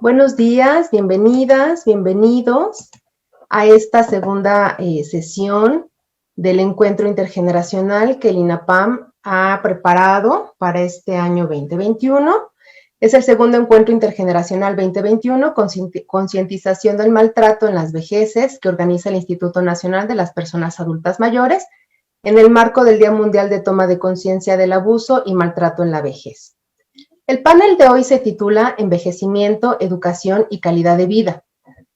Buenos días, bienvenidas, bienvenidos a esta segunda sesión del encuentro intergeneracional que el INAPAM ha preparado para este año 2021. Es el segundo encuentro intergeneracional 2021, concientización del maltrato en las vejeces, que organiza el Instituto Nacional de las Personas Adultas Mayores, en el marco del Día Mundial de Toma de Conciencia del Abuso y Maltrato en la Vejez. El panel de hoy se titula Envejecimiento, Educación y Calidad de Vida.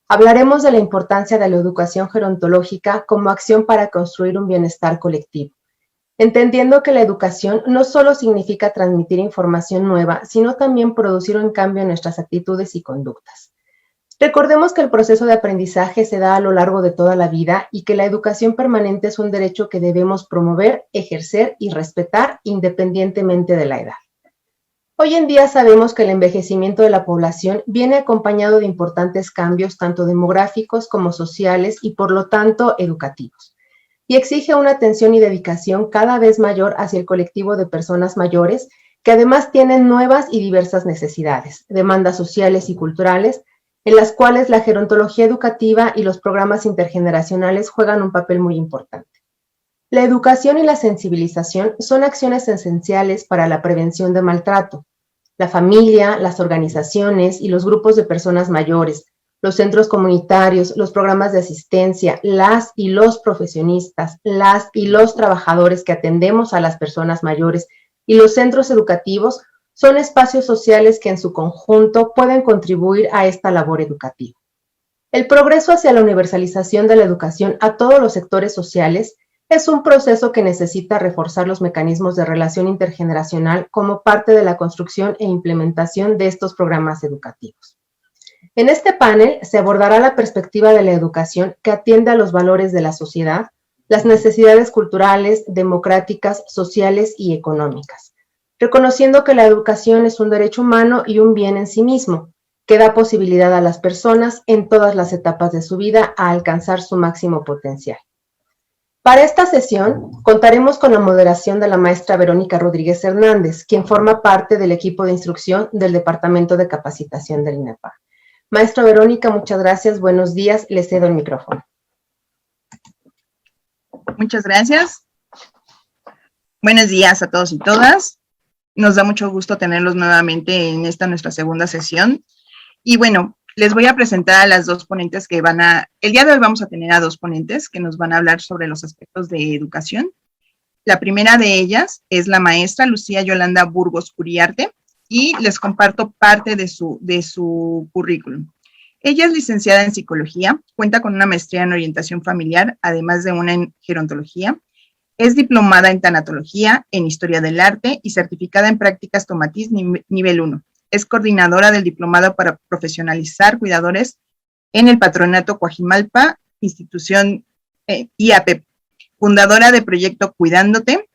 Hablaremos de la importancia de la educación gerontológica como acción para construir un bienestar colectivo, entendiendo que la educación no solo significa transmitir información nueva, sino también producir un cambio en nuestras actitudes y conductas. Recordemos que el proceso de aprendizaje se da a lo largo de toda la vida y que la educación permanente es un derecho que debemos promover, ejercer y respetar independientemente de la edad. Hoy en día sabemos que el envejecimiento de la población viene acompañado de importantes cambios tanto demográficos como sociales y por lo tanto educativos, y exige una atención y dedicación cada vez mayor hacia el colectivo de personas mayores que además tienen nuevas y diversas necesidades, demandas sociales y culturales, en las cuales la gerontología educativa y los programas intergeneracionales juegan un papel muy importante. La educación y la sensibilización son acciones esenciales para la prevención de maltrato. La familia, las organizaciones y los grupos de personas mayores, los centros comunitarios, los programas de asistencia, las y los profesionistas, las y los trabajadores que atendemos a las personas mayores y los centros educativos son espacios sociales que en su conjunto pueden contribuir a esta labor educativa. El progreso hacia la universalización de la educación a todos los sectores sociales es un proceso que necesita reforzar los mecanismos de relación intergeneracional como parte de la construcción e implementación de estos programas educativos. En este panel se abordará la perspectiva de la educación que atiende a los valores de la sociedad, las necesidades culturales, democráticas, sociales y económicas, reconociendo que la educación es un derecho humano y un bien en sí mismo, que da posibilidad a las personas en todas las etapas de su vida a alcanzar su máximo potencial. Para esta sesión contaremos con la moderación de la maestra Verónica Rodríguez Hernández, quien forma parte del equipo de instrucción del Departamento de Capacitación del INAPAM. Maestra Verónica, muchas gracias, buenos días, le cedo el micrófono. Muchas gracias. Buenos días a todos y todas. Nos da mucho gusto tenerlos nuevamente en esta nuestra segunda sesión. Y bueno, les voy a presentar a las dos ponentes que el día de hoy vamos a tener a dos ponentes que nos van a hablar sobre los aspectos de educación. La primera de ellas es la maestra Lucía Yolanda Burgos Uriarte y les comparto parte de su currículum. Ella es licenciada en psicología, cuenta con una maestría en orientación familiar, además de una en gerontología. Es diplomada en tanatología, en historia del arte y certificada en prácticas Tomatis nivel 1. Es coordinadora del diplomado para profesionalizar cuidadores en el Patronato Coajimalpa, institución IAPEP, fundadora de proyecto Cuidándote,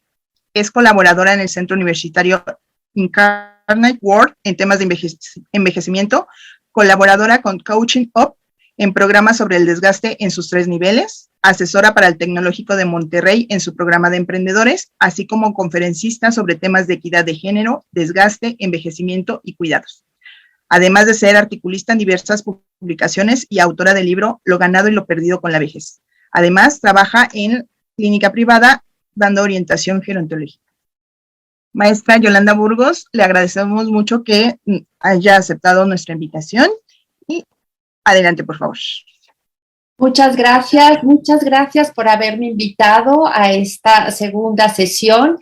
es colaboradora en el Centro Universitario Incarnate World en temas de envejecimiento, colaboradora con Coaching Up en programas sobre el desgaste en sus 3 niveles, asesora para el Tecnológico de Monterrey en su programa de emprendedores, así como conferencista sobre temas de equidad de género, desgaste, envejecimiento y cuidados. Además de ser articulista en diversas publicaciones y autora del libro Lo ganado y lo perdido con la vejez. Además, trabaja en clínica privada dando orientación gerontológica. Maestra Yolanda Burgos, le agradecemos mucho que haya aceptado nuestra invitación y adelante, por favor. Muchas gracias por haberme invitado a esta segunda sesión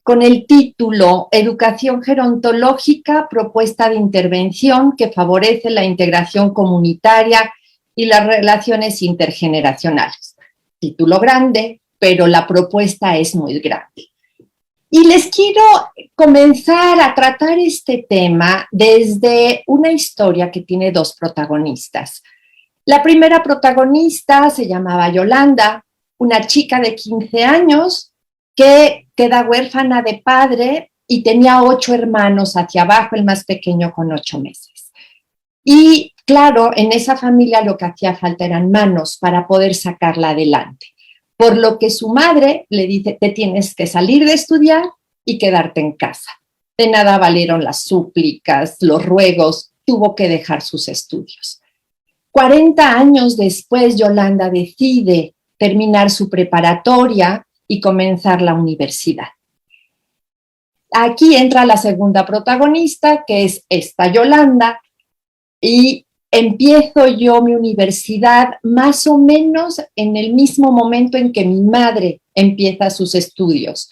con el título Educación gerontológica, propuesta de intervención que favorece la integración comunitaria y las relaciones intergeneracionales. Título grande, pero la propuesta es muy grande. Y les quiero comenzar a tratar este tema desde una historia que tiene 2 protagonistas. La primera protagonista se llamaba Yolanda, una chica de 15 años que queda huérfana de padre y tenía 8 hermanos hacia abajo, el más pequeño con 8 meses. Y claro, en esa familia lo que hacía falta eran manos para poder sacarla adelante. Por lo que su madre le dice, te tienes que salir de estudiar y quedarte en casa. De nada valieron las súplicas, los ruegos, tuvo que dejar sus estudios. 40 años después, Yolanda decide terminar su preparatoria y comenzar la universidad. Aquí entra la segunda protagonista, que es esta Yolanda, y empiezo yo mi universidad más o menos en el mismo momento en que mi madre empieza sus estudios.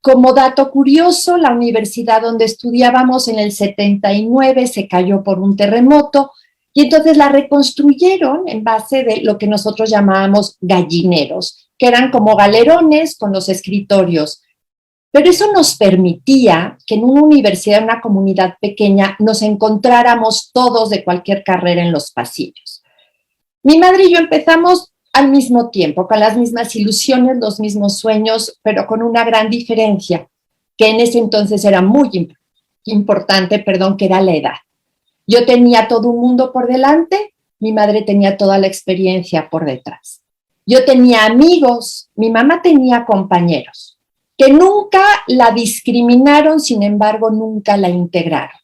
Como dato curioso, la universidad donde estudiábamos en el 79 se cayó por un terremoto y entonces la reconstruyeron en base de lo que nosotros llamábamos gallineros, que eran como galerones con los escritorios. Pero eso nos permitía que en una universidad, en una comunidad pequeña, nos encontráramos todos de cualquier carrera en los pasillos. Mi madre y yo empezamos al mismo tiempo, con las mismas ilusiones, los mismos sueños, pero con una gran diferencia, que en ese entonces era muy importante, que era la edad. Yo tenía todo un mundo por delante, mi madre tenía toda la experiencia por detrás. Yo tenía amigos, mi mamá tenía compañeros, que nunca la discriminaron, sin embargo, nunca la integraron.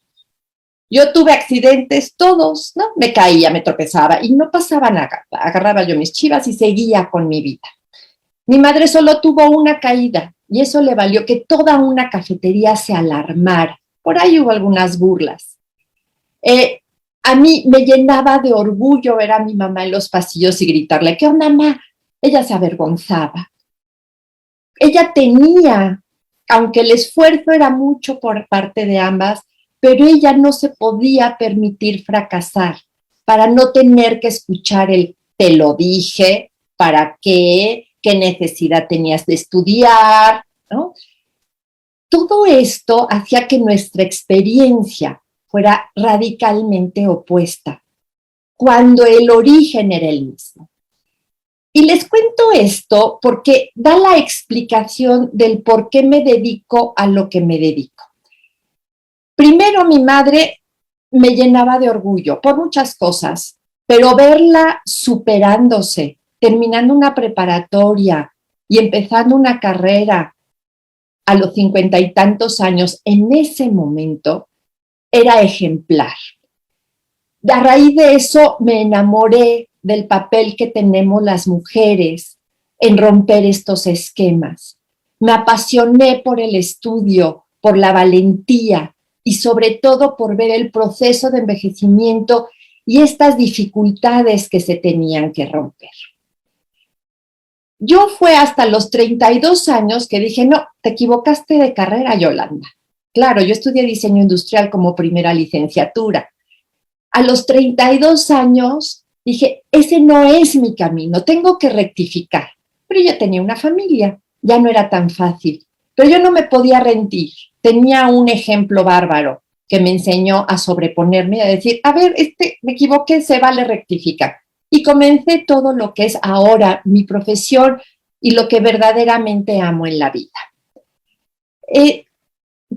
Yo tuve accidentes todos, ¿no? Me caía, me tropezaba y no pasaba nada. Agarraba yo mis chivas y seguía con mi vida. Mi madre solo tuvo una caída y eso le valió que toda una cafetería se alarmara. Por ahí hubo algunas burlas. A mí me llenaba de orgullo ver a mi mamá en los pasillos y gritarle, ¿qué onda, mamá? Ella se avergonzaba. Ella tenía, aunque el esfuerzo era mucho por parte de ambas, pero ella no se podía permitir fracasar para no tener que escuchar el te lo dije, ¿para qué? ¿Qué necesidad tenías de estudiar? ¿No? Todo esto hacía que nuestra experiencia fuera radicalmente opuesta, cuando el origen era el mismo. Y les cuento esto porque da la explicación del por qué me dedico a lo que me dedico. Primero, mi madre me llenaba de orgullo por muchas cosas, pero verla superándose, terminando una preparatoria y empezando una carrera a los 50 y tantos años, en ese momento, era ejemplar. A raíz de eso me enamoré del papel que tenemos las mujeres en romper estos esquemas. Me apasioné por el estudio, por la valentía y sobre todo por ver el proceso de envejecimiento y estas dificultades que se tenían que romper. Yo fue hasta los 32 años que dije, no, te equivocaste de carrera, Yolanda. Claro, yo estudié diseño industrial como primera licenciatura. A los 32 años dije, ese no es mi camino, tengo que rectificar. Pero ya tenía una familia, ya no era tan fácil. Pero yo no me podía rendir. Tenía un ejemplo bárbaro que me enseñó a sobreponerme y a decir, a ver, me equivoqué, se vale rectificar. Y comencé todo lo que es ahora mi profesión y lo que verdaderamente amo en la vida.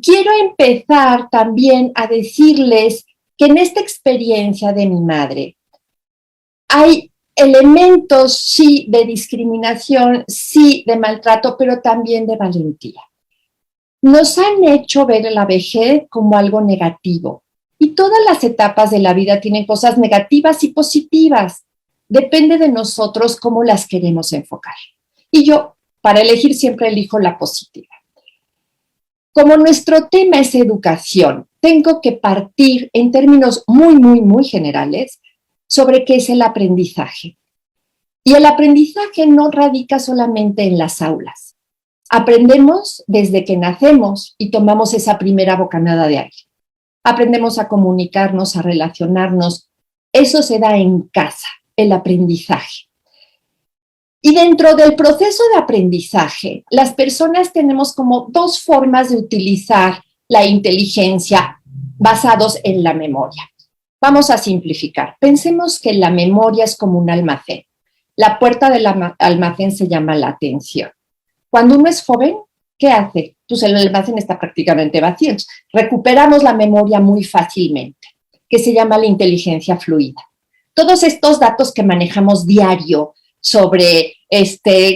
Quiero empezar también a decirles que en esta experiencia de mi madre hay elementos, sí, de discriminación, sí, de maltrato, pero también de valentía. Nos han hecho ver la vejez como algo negativo y todas las etapas de la vida tienen cosas negativas y positivas. Depende de nosotros cómo las queremos enfocar. Y yo, para elegir, siempre elijo la positiva. Como nuestro tema es educación, tengo que partir en términos muy generales sobre qué es el aprendizaje. Y el aprendizaje no radica solamente en las aulas. Aprendemos desde que nacemos y tomamos esa primera bocanada de aire. Aprendemos a comunicarnos, a relacionarnos. Eso se da en casa, el aprendizaje. Y dentro del proceso de aprendizaje, las personas tenemos como dos formas de utilizar la inteligencia basados en la memoria. Vamos a simplificar. Pensemos que la memoria es como un almacén. La puerta del almacén se llama la atención. Cuando uno es joven, ¿qué hace? Pues el almacén está prácticamente vacío. Entonces, recuperamos la memoria muy fácilmente, que se llama la inteligencia fluida. Todos estos datos que manejamos diario sobre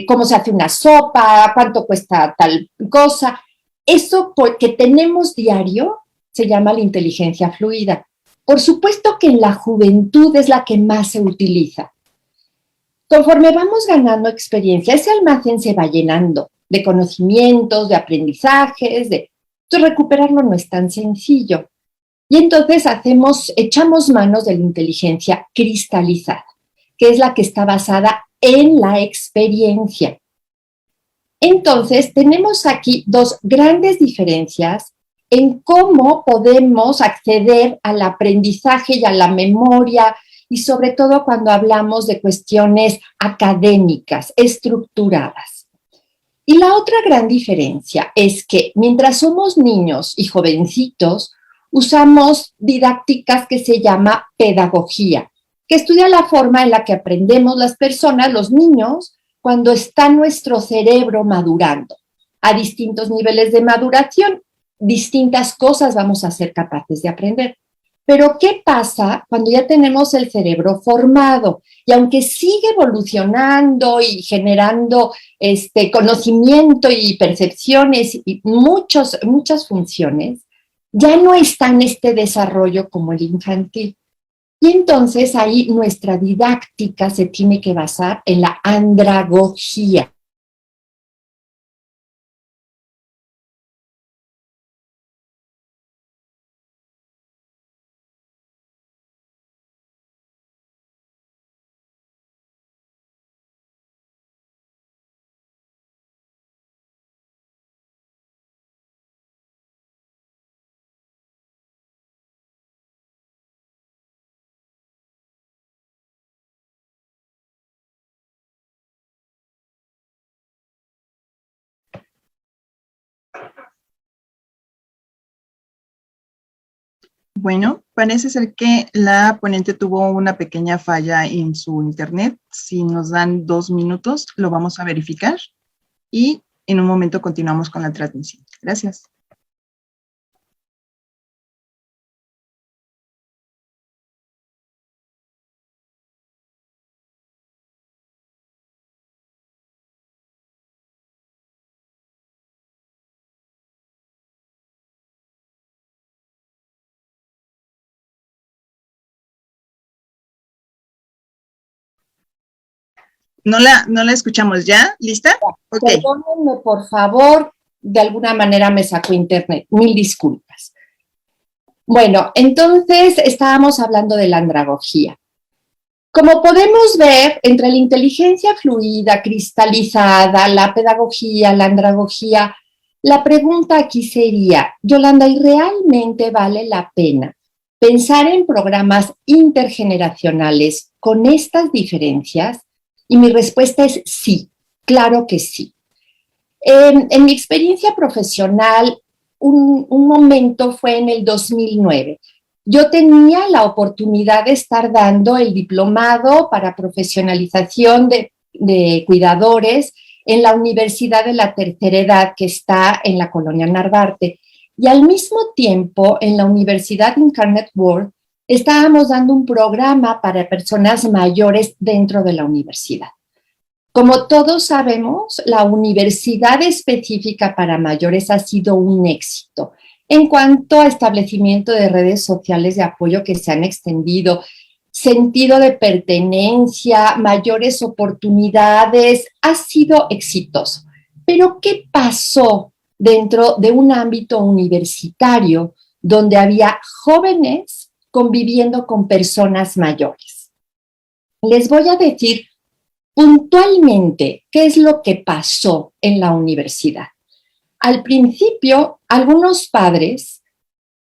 cómo se hace una sopa, cuánto cuesta tal cosa, eso que tenemos diario se llama la inteligencia fluida. Por supuesto que en la juventud es la que más se utiliza. Conforme vamos ganando experiencia, ese almacén se va llenando de conocimientos, de aprendizajes, entonces recuperarlo no es tan sencillo. Y entonces echamos manos de la inteligencia cristalizada, que es la que está basada en la experiencia. Entonces, tenemos aquí dos grandes diferencias en cómo podemos acceder al aprendizaje y a la memoria, y sobre todo cuando hablamos de cuestiones académicas, estructuradas. Y la otra gran diferencia es que mientras somos niños y jovencitos, usamos didácticas que se llama pedagogía, que estudia la forma en la que aprendemos las personas, los niños, cuando está nuestro cerebro madurando. A distintos niveles de maduración, distintas cosas vamos a ser capaces de aprender. Pero ¿qué pasa cuando ya tenemos el cerebro formado? Y aunque sigue evolucionando y generando conocimiento y percepciones y muchas funciones, ya no está en este desarrollo como el infantil. Y entonces ahí nuestra didáctica se tiene que basar en la andragogía. Bueno, parece ser que la ponente tuvo una pequeña falla en su internet. Si nos dan 2 minutos, lo vamos a verificar y en un momento continuamos con la transmisión. Gracias. No la escuchamos ya. ¿Lista? Ok. Perdónenme, por favor, de alguna manera me sacó internet. Mil disculpas. Bueno, entonces estábamos hablando de la andragogía. Como podemos ver, entre la inteligencia fluida, cristalizada, la pedagogía, la andragogía, la pregunta aquí sería, Yolanda, ¿y realmente vale la pena pensar en programas intergeneracionales con estas diferencias? Y mi respuesta es sí, claro que sí. En mi experiencia profesional, un momento fue en el 2009. Yo tenía la oportunidad de estar dando el diplomado para profesionalización de cuidadores en la Universidad de la Tercera Edad, que está en la colonia Narvarte. Y al mismo tiempo, en la Universidad Incarnate Word, estábamos dando un programa para personas mayores dentro de la universidad. Como todos sabemos, la universidad específica para mayores ha sido un éxito en cuanto a establecimiento de redes sociales de apoyo que se han extendido, sentido de pertenencia, mayores oportunidades, ha sido exitoso. Pero ¿qué pasó dentro de un ámbito universitario donde había jóvenes conviviendo con personas mayores? Les voy a decir puntualmente qué es lo que pasó en la universidad. Al principio, algunos padres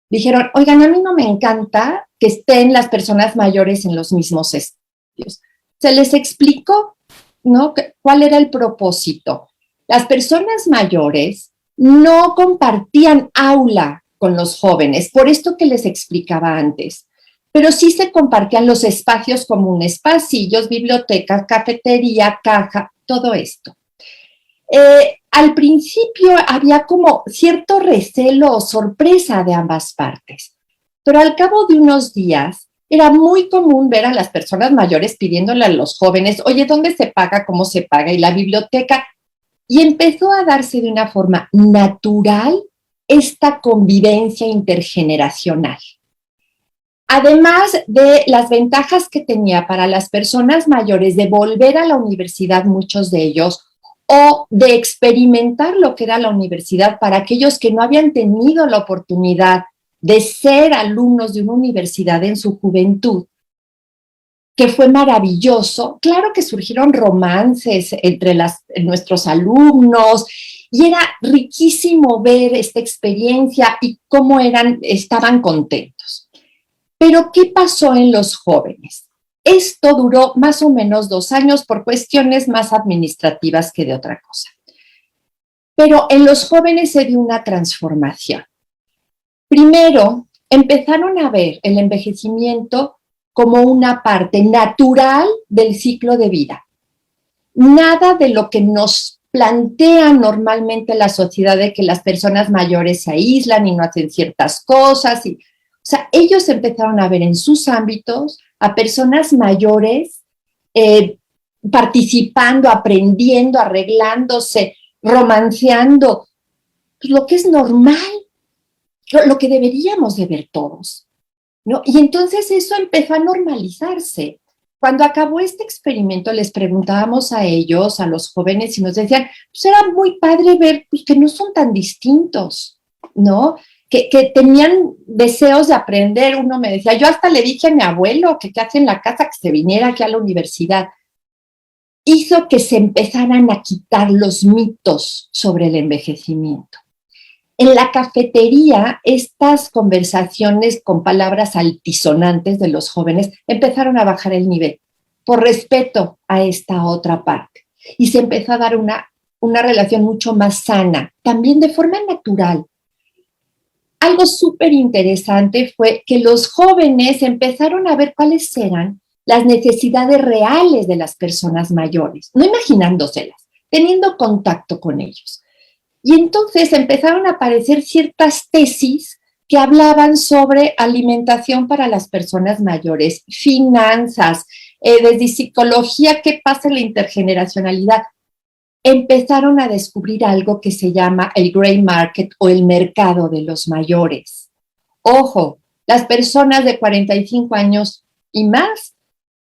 dijeron, oigan, a mí no me encanta que estén las personas mayores en los mismos estudios. Se les explicó, ¿no?, cuál era el propósito. Las personas mayores no compartían aula con los jóvenes, por esto que les explicaba antes, pero sí se compartían los espacios comunes, pasillos, bibliotecas, cafetería, caja, todo esto. Al principio había como cierto recelo o sorpresa de ambas partes, pero al cabo de unos días era muy común ver a las personas mayores pidiéndole a los jóvenes, oye, ¿dónde se paga? ¿Cómo se paga? Y la biblioteca, y empezó a darse de una forma natural esta convivencia intergeneracional. Además de las ventajas que tenía para las personas mayores de volver a la universidad, muchos de ellos, o de experimentar lo que era la universidad para aquellos que no habían tenido la oportunidad de ser alumnos de una universidad en su juventud, que fue maravilloso. Claro que surgieron romances entre nuestros alumnos y era riquísimo ver esta experiencia y cómo estaban contentos. Pero, ¿qué pasó en los jóvenes? Esto duró más o menos 2 años por cuestiones más administrativas que de otra cosa. Pero en los jóvenes se dio una transformación. Primero, empezaron a ver el envejecimiento como una parte natural del ciclo de vida. Nada de lo que nos plantea normalmente la sociedad de que las personas mayores se aíslan y no hacen ciertas cosas. O sea, ellos empezaron a ver en sus ámbitos a personas mayores participando, aprendiendo, arreglándose, romanceando, pues lo que es normal, lo que deberíamos de ver todos, ¿no? Y entonces eso empezó a normalizarse. Cuando acabó este experimento, les preguntábamos a ellos, a los jóvenes, y nos decían, pues era muy padre ver pues, que no son tan distintos, ¿no? Que tenían deseos de aprender. Uno me decía, yo hasta le dije a mi abuelo que qué hace en la casa, que se viniera aquí a la universidad. Hizo que se empezaran a quitar los mitos sobre el envejecimiento. En la cafetería, estas conversaciones con palabras altisonantes de los jóvenes empezaron a bajar el nivel por respeto a esta otra parte. Y se empezó a dar una relación mucho más sana, también de forma natural. Algo súper interesante fue que los jóvenes empezaron a ver cuáles eran las necesidades reales de las personas mayores, no imaginándoselas, teniendo contacto con ellos. Y entonces empezaron a aparecer ciertas tesis que hablaban sobre alimentación para las personas mayores, finanzas, desde psicología, qué pasa en la intergeneracionalidad. Empezaron a descubrir algo que se llama el gray market o el mercado de los mayores. Ojo, las personas de 45 años y más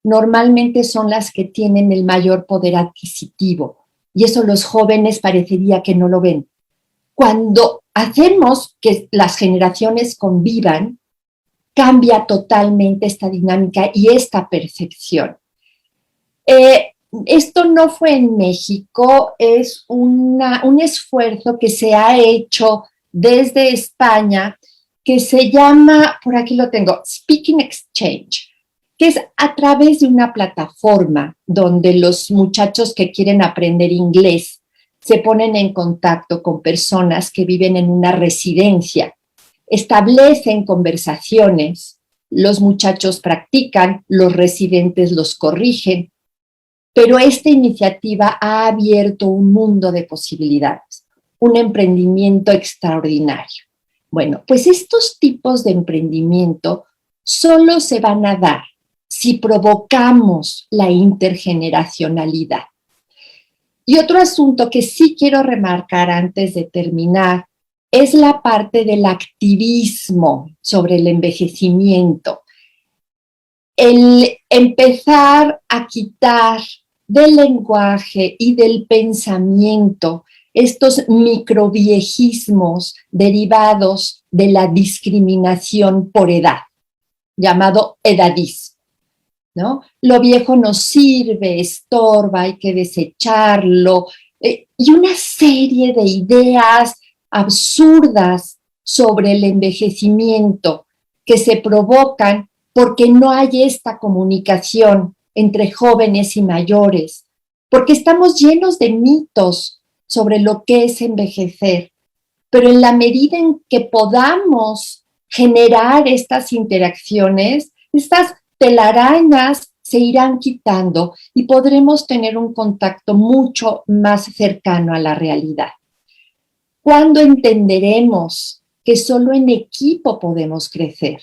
normalmente son las que tienen el mayor poder adquisitivo. Y eso los jóvenes parecería que no lo ven. Cuando hacemos que las generaciones convivan, cambia totalmente esta dinámica y esta percepción. Esto no fue en México, es un esfuerzo que se ha hecho desde España, que se llama, por aquí lo tengo, Speaking Exchange, que es a través de una plataforma donde los muchachos que quieren aprender inglés se ponen en contacto con personas que viven en una residencia, establecen conversaciones, los muchachos practican, los residentes los corrigen, pero esta iniciativa ha abierto un mundo de posibilidades, un emprendimiento extraordinario. Bueno, pues estos tipos de emprendimiento solo se van a dar si provocamos la intergeneracionalidad. Y otro asunto que sí quiero remarcar antes de terminar es la parte del activismo sobre el envejecimiento. El empezar a quitar del lenguaje y del pensamiento estos microviejismos derivados de la discriminación por edad, llamado edadismo, ¿no? Lo viejo no sirve, estorba, hay que desecharlo, y una serie de ideas absurdas sobre el envejecimiento que se provocan porque no hay esta comunicación entre jóvenes y mayores, porque estamos llenos de mitos sobre lo que es envejecer, pero en la medida en que podamos generar estas interacciones, estas telarañas se irán quitando y podremos tener un contacto mucho más cercano a la realidad. ¿Cuándo entenderemos que solo en equipo podemos crecer?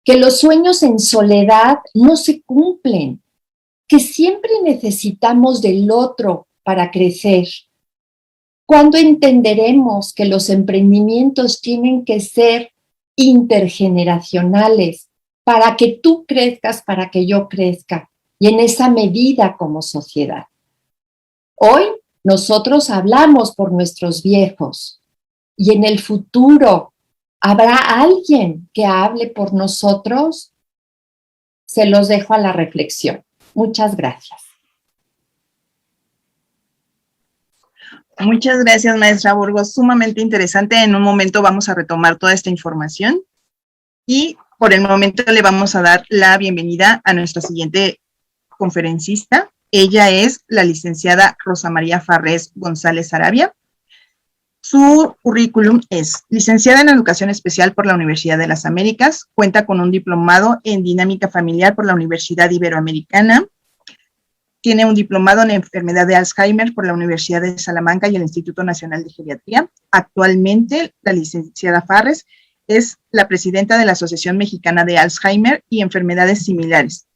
Que los sueños en soledad no se cumplen, que siempre necesitamos del otro para crecer. ¿Cuándo entenderemos que los emprendimientos tienen que ser intergeneracionales para que tú crezcas, para que yo crezca? Y en esa medida como sociedad. Hoy nosotros hablamos por nuestros viejos y en el futuro ¿habrá alguien que hable por nosotros? Se los dejo a la reflexión. Muchas gracias. Muchas gracias, maestra Burgos. Sumamente interesante. En un momento vamos a retomar toda esta información y por el momento le vamos a dar la bienvenida a nuestra siguiente conferencista. Ella es la licenciada Rosa María Farrés González Arabia. Su currículum es licenciada en Educación Especial por la Universidad de las Américas, cuenta con un diplomado en Dinámica Familiar por la Universidad Iberoamericana, tiene un diplomado en Enfermedad de Alzheimer por la Universidad de Salamanca y el Instituto Nacional de Geriatría. Actualmente, la licenciada Farrés es la presidenta de la Asociación Mexicana de Alzheimer y Enfermedades Similares,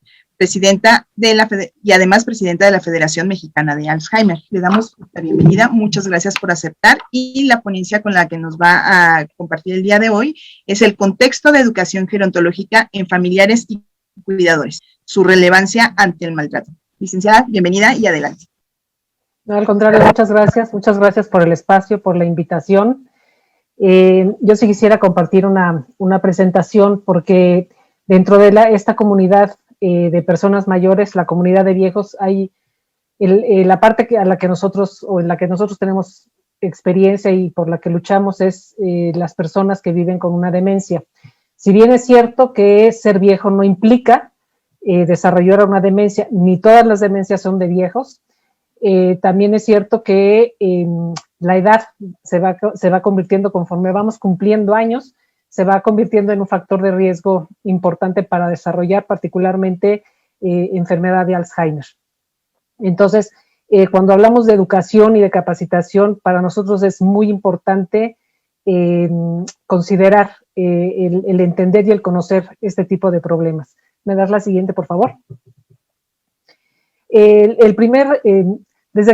y además presidenta de la Federación Mexicana de Alzheimer. Le damos la bienvenida, muchas gracias por aceptar, y la ponencia con la que nos va a compartir el día de hoy es el contexto de educación gerontológica en familiares y cuidadores, su relevancia ante el maltrato. Licenciada, bienvenida y adelante. No, al contrario, muchas gracias por el espacio, por la invitación. Yo sí quisiera compartir una presentación porque dentro de esta comunidad de personas mayores, la comunidad de viejos, hay la parte en la que nosotros tenemos experiencia y por la que luchamos es las personas que viven con una demencia. Si bien es cierto que ser viejo no implica desarrollar una demencia, ni todas las demencias son de viejos, también es cierto que la edad se va convirtiendo conforme vamos cumpliendo años, se va convirtiendo en un factor de riesgo importante para desarrollar particularmente enfermedad de Alzheimer. Entonces, cuando hablamos de educación y de capacitación, para nosotros es muy importante considerar el entender y el conocer este tipo de problemas. ¿Me das la siguiente, por favor? Desde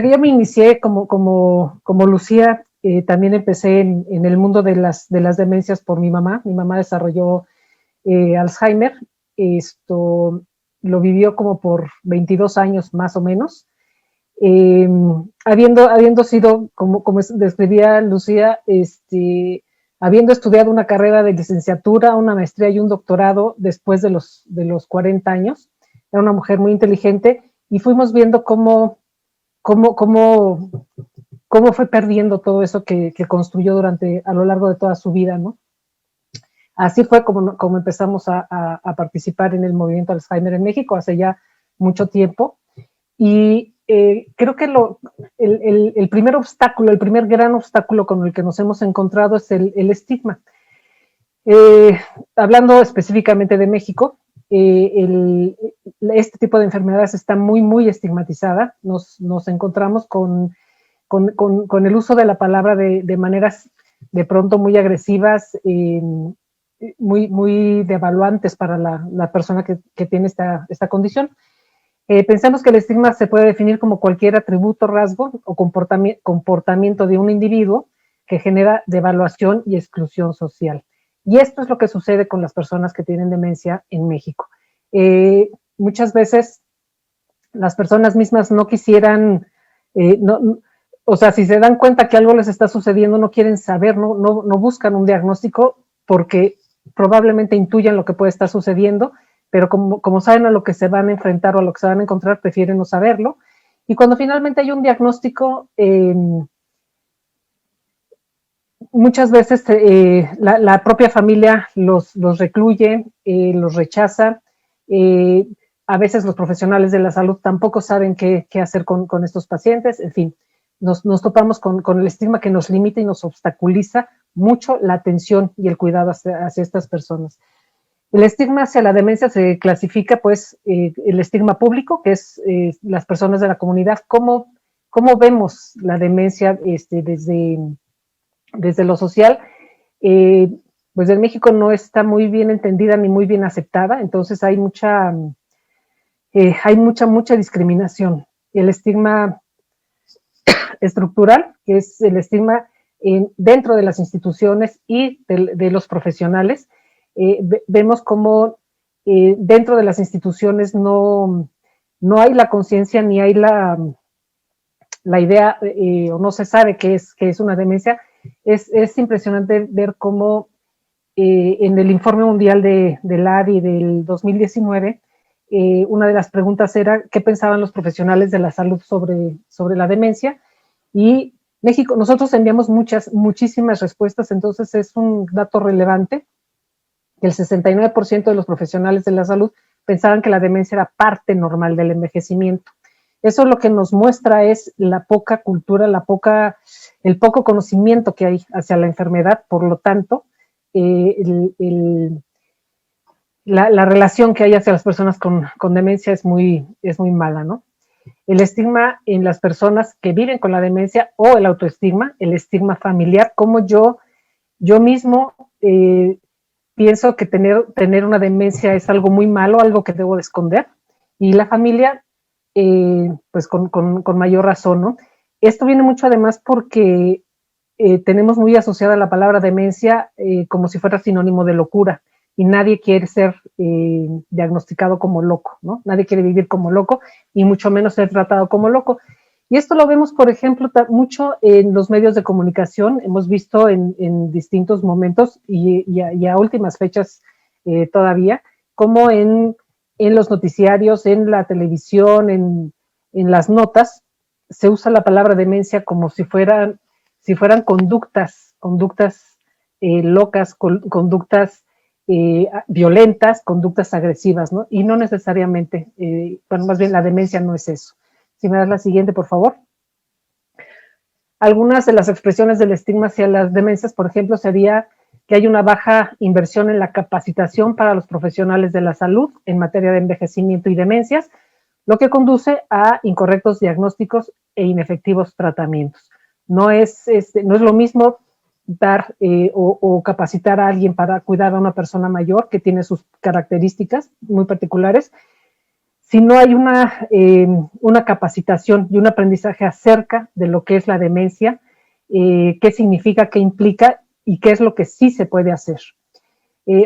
que yo me inicié como Lucía, también empecé en el mundo de las demencias por mi mamá. Mi mamá desarrolló Alzheimer. Esto lo vivió como por 22 años más o menos. Habiendo sido, como describía Lucía, habiendo estudiado una carrera de licenciatura, una maestría y un doctorado después de los 40 años. Era una mujer muy inteligente y fuimos viendo cómo fue perdiendo todo eso que construyó a lo largo de toda su vida, ¿no? Así fue como empezamos a participar en el movimiento Alzheimer en México hace ya mucho tiempo. Y creo que el primer obstáculo, el primer gran obstáculo con el que nos hemos encontrado es el estigma. Hablando específicamente de México, este tipo de enfermedades está muy, muy estigmatizada. Nos encontramos con el uso de la palabra de maneras de pronto muy agresivas, muy, muy devaluantes para la persona que tiene esta condición. Pensamos que el estigma se puede definir como cualquier atributo, rasgo o comportamiento de un individuo que genera devaluación y exclusión social. Y esto es lo que sucede con las personas que tienen demencia en México. Muchas veces las personas mismas no quisieran, o sea, si se dan cuenta que algo les está sucediendo, no quieren saber, no buscan un diagnóstico porque probablemente intuyan lo que puede estar sucediendo, pero como saben a lo que se van a enfrentar o a lo que se van a encontrar, prefieren no saberlo. Y cuando finalmente hay un diagnóstico, muchas veces la propia familia los recluye, los rechaza. A veces los profesionales de la salud tampoco saben qué hacer con estos pacientes. En fin, nos topamos con el estigma que nos limita y nos obstaculiza mucho la atención y el cuidado hacia estas personas. El estigma hacia la demencia se clasifica, pues, el estigma público, que es las personas de la comunidad, cómo vemos la demencia desde lo social. Pues en México no está muy bien entendida ni muy bien aceptada, entonces hay mucha discriminación. El estigma estructural, que es el estigma dentro de las instituciones y de los profesionales. Vemos como dentro de las instituciones no hay la conciencia ni hay la idea o no se sabe qué es una demencia. Es impresionante ver cómo en el informe mundial del ADI del 2019, una de las preguntas era qué pensaban los profesionales de la salud sobre la demencia, y México, nosotros enviamos muchísimas respuestas, entonces es un dato relevante que el 69% de los profesionales de la salud pensaban que la demencia era parte normal del envejecimiento. Eso lo que nos muestra es la poca cultura, el poco conocimiento que hay hacia la enfermedad. Por lo tanto, la relación que hay hacia las personas con demencia es muy mala, ¿no? El estigma en las personas que viven con la demencia, o el autoestigma, el estigma familiar, como yo mismo pienso que tener una demencia es algo muy malo, algo que debo de esconder, y la familia, pues con mayor razón, ¿no? Esto viene mucho además porque tenemos muy asociada la palabra demencia como si fuera sinónimo de locura, y nadie quiere ser diagnosticado como loco, ¿no? Nadie quiere vivir como loco, y mucho menos ser tratado como loco. Y esto lo vemos, por ejemplo, mucho en los medios de comunicación. Hemos visto en distintos momentos y a últimas fechas todavía, como en los noticiarios, en la televisión, en las notas, se usa la palabra demencia como si fueran conductas locas, conductas violentas, conductas agresivas, ¿no? Y no necesariamente, bueno, más bien la demencia no es eso. Si me das la siguiente, por favor. Algunas de las expresiones del estigma hacia las demencias, por ejemplo, sería que hay una baja inversión en la capacitación para los profesionales de la salud en materia de envejecimiento y demencias, lo que conduce a incorrectos diagnósticos e inefectivos tratamientos. No es lo mismo dar o capacitar a alguien para cuidar a una persona mayor que tiene sus características muy particulares, si no hay una capacitación y un aprendizaje acerca de lo que es la demencia, qué significa, qué implica y qué es lo que sí se puede hacer.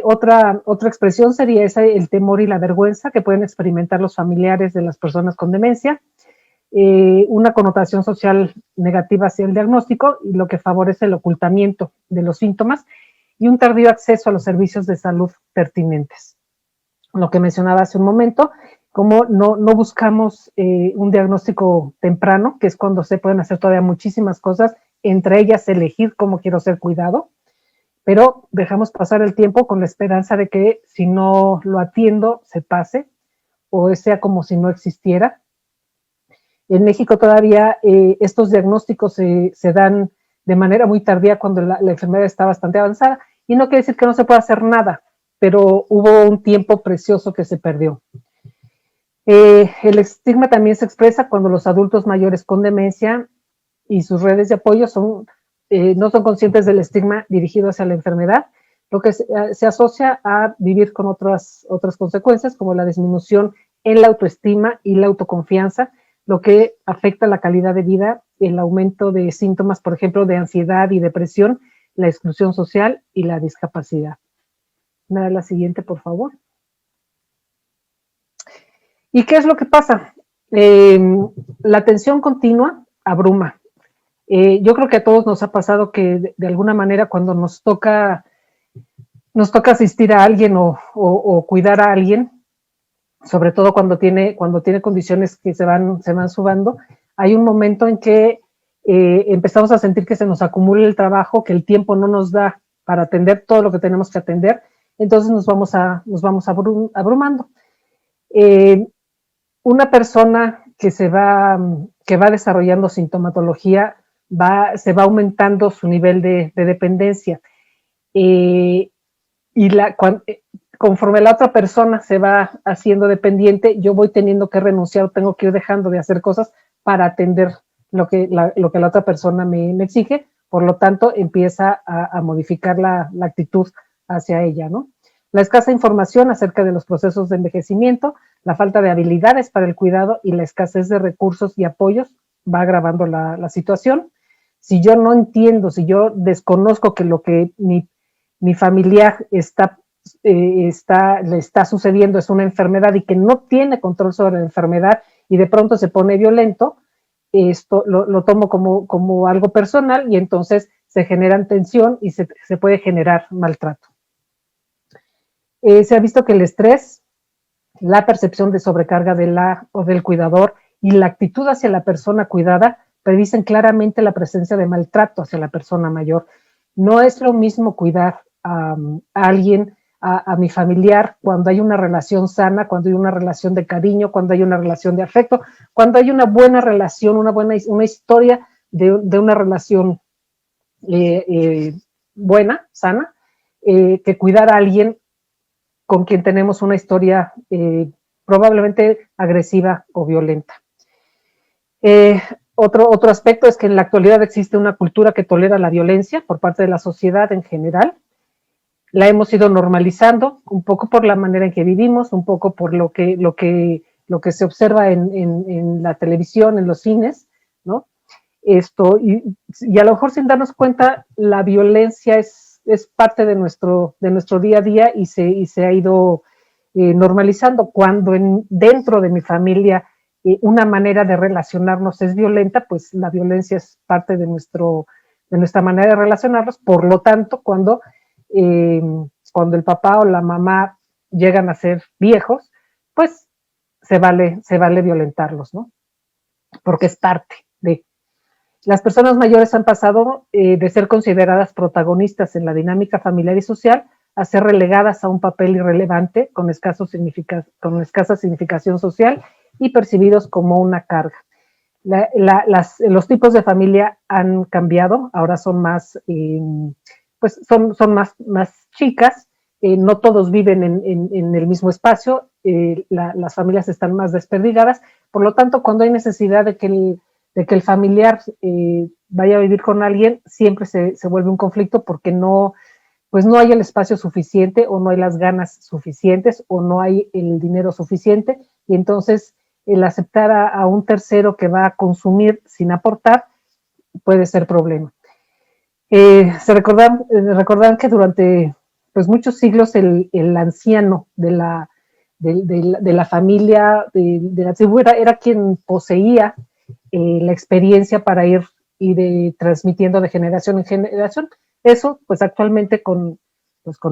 Otra expresión sería el temor y la vergüenza que pueden experimentar los familiares de las personas con demencia, una connotación social negativa hacia el diagnóstico, y lo que favorece el ocultamiento de los síntomas, y un tardío acceso a los servicios de salud pertinentes. Lo que mencionaba hace un momento, como no buscamos un diagnóstico temprano, que es cuando se pueden hacer todavía muchísimas cosas, entre ellas elegir cómo quiero ser cuidado, pero dejamos pasar el tiempo con la esperanza de que si no lo atiendo, se pase, o sea como si no existiera. En México todavía estos diagnósticos se dan de manera muy tardía cuando la enfermedad está bastante avanzada, y no quiere decir que no se pueda hacer nada, pero hubo un tiempo precioso que se perdió. El estigma también se expresa cuando los adultos mayores con demencia y sus redes de apoyo no son conscientes del estigma dirigido hacia la enfermedad, lo que se asocia a vivir con otras consecuencias, como la disminución en la autoestima y la autoconfianza, lo que afecta la calidad de vida, el aumento de síntomas, por ejemplo, de ansiedad y depresión, la exclusión social y la discapacidad. ¿Me da la siguiente, por favor? ¿Y qué es lo que pasa? La atención continua abruma. Yo creo que a todos nos ha pasado que de alguna manera cuando nos toca asistir a alguien o cuidar a alguien, sobre todo cuando tiene condiciones que se van sumando, hay un momento en que empezamos a sentir que se nos acumula el trabajo, que el tiempo no nos da para atender todo lo que tenemos que atender, entonces nos vamos abrumando. Una persona que va desarrollando sintomatología se va aumentando su nivel de dependencia, y conforme la otra persona se va haciendo dependiente, yo voy teniendo que renunciar, tengo que ir dejando de hacer cosas para atender lo que la otra persona me exige. Por lo tanto, empieza a modificar la actitud hacia ella, ¿no? La escasa información acerca de los procesos de envejecimiento, la falta de habilidades para el cuidado y la escasez de recursos y apoyos va agravando la situación. Si yo no entiendo, si yo desconozco que lo que mi familiar le está sucediendo es una enfermedad y que no tiene control sobre la enfermedad y de pronto se pone violento, esto lo tomo como algo personal y entonces se generan tensión y se puede generar maltrato. Se ha visto que el estrés, la percepción de sobrecarga del cuidador y la actitud hacia la persona cuidada predicen claramente la presencia de maltrato hacia la persona mayor. No es lo mismo cuidar a alguien, a mi familiar, cuando hay una relación sana, cuando hay una relación de cariño, cuando hay una relación de afecto, cuando hay una buena relación, una historia de una relación buena, sana, que cuidar a alguien con quien tenemos una historia probablemente agresiva o violenta. Otro aspecto es que en la actualidad existe una cultura que tolera la violencia por parte de la sociedad en general. La hemos ido normalizando, un poco por la manera en que vivimos, un poco por lo que se observa en la televisión, en los cines, ¿no? Y a lo mejor sin darnos cuenta, la violencia es parte de nuestro día a día y se ha ido normalizando. Cuando dentro de mi familia una manera de relacionarnos es violenta, pues la violencia es parte de nuestra manera de relacionarnos. Por lo tanto, cuando el papá o la mamá llegan a ser viejos, pues se vale violentarlos, ¿no? Porque es parte de... Las personas mayores han pasado de ser consideradas protagonistas en la dinámica familiar y social a ser relegadas a un papel irrelevante con escasa significación social y percibidos como una carga. Los tipos de familia han cambiado, ahora son más, son más chicas, no todos viven en el mismo espacio, las familias están más desperdigadas, por lo tanto, cuando hay necesidad de que el familiar vaya a vivir con alguien, siempre se vuelve un conflicto porque no hay el espacio suficiente o no hay las ganas suficientes o no hay el dinero suficiente y entonces el aceptar a un tercero que va a consumir sin aportar puede ser problema. Se recordarán que durante muchos siglos el anciano de la familia, de la tribu, era quien poseía la experiencia para ir transmitiendo de generación en generación. Eso, pues actualmente con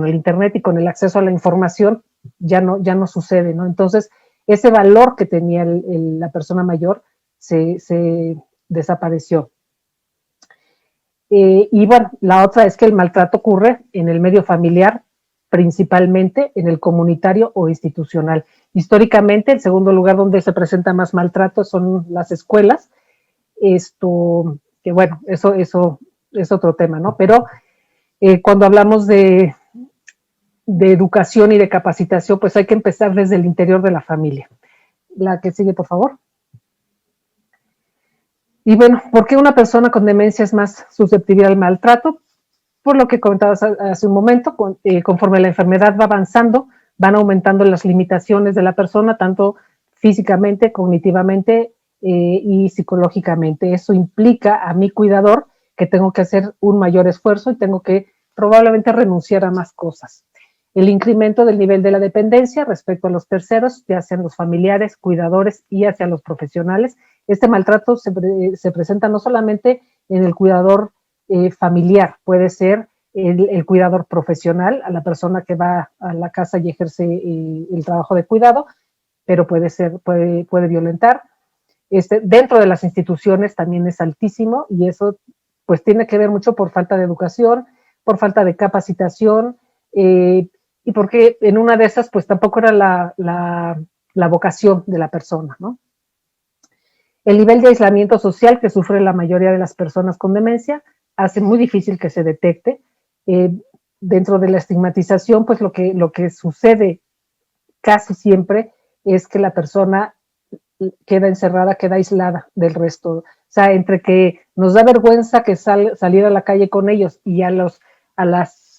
el internet y con el acceso a la información ya no sucede, ¿no? Entonces, ese valor que tenía la persona mayor se desapareció. Y bueno, la otra es que el maltrato ocurre en el medio familiar, principalmente en el comunitario o institucional. Históricamente, el segundo lugar donde se presenta más maltrato son las escuelas. Que bueno, eso es otro tema, ¿no? Pero cuando hablamos de educación y de capacitación, pues hay que empezar desde el interior de la familia. La que sigue, por favor. Y bueno, ¿por qué una persona con demencia es más susceptible al maltrato? Por lo que comentabas hace un momento, conforme la enfermedad va avanzando, van aumentando las limitaciones de la persona, tanto físicamente, cognitivamente y psicológicamente. Eso implica a mi cuidador que tengo que hacer un mayor esfuerzo y tengo que probablemente renunciar a más cosas. El incremento del nivel de la dependencia respecto a los terceros, ya sean los familiares, cuidadores y hacia los profesionales. Este maltrato se presenta no solamente en el cuidador familiar, puede ser el cuidador profesional, a la persona que va a la casa y ejerce el trabajo de cuidado, pero puede violentar. Dentro de las instituciones también es altísimo y eso pues tiene que ver mucho por falta de educación, por falta de capacitación y porque en una de esas pues tampoco era la vocación de la persona, ¿no? El nivel de aislamiento social que sufre la mayoría de las personas con demencia hace muy difícil que se detecte. Dentro de la estigmatización, pues lo que sucede casi siempre es que la persona queda encerrada, queda aislada del resto. O sea, entre que nos da vergüenza que salir a la calle con ellos y a las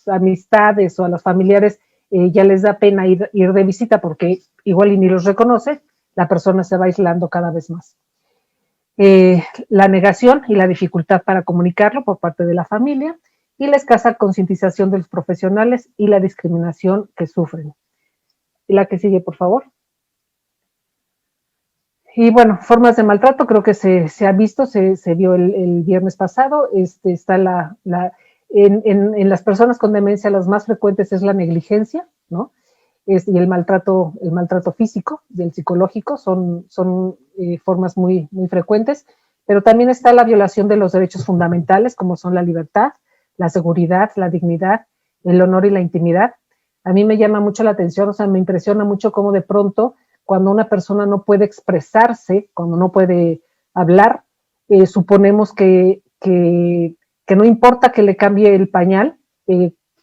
amistades o a los familiares ya les da pena ir de visita porque igual y ni los reconoce, la persona se va aislando cada vez más. la negación y la dificultad para comunicarlo por parte de la familia y la escasa concientización de los profesionales y la discriminación que sufren. La que sigue, por favor. Y bueno, formas de maltrato, creo que se ha visto, se vio el viernes pasado, está en las personas con demencia las más frecuentes es la negligencia, ¿no? Y el maltrato físico y el psicológico son formas muy, muy frecuentes, pero también está la violación de los derechos fundamentales, como son la libertad, la seguridad, la dignidad, el honor y la intimidad. A mí me llama mucho la atención, o sea, me impresiona mucho cómo de pronto, cuando una persona no puede expresarse, cuando no puede hablar, suponemos que no importa que le cambie el pañal,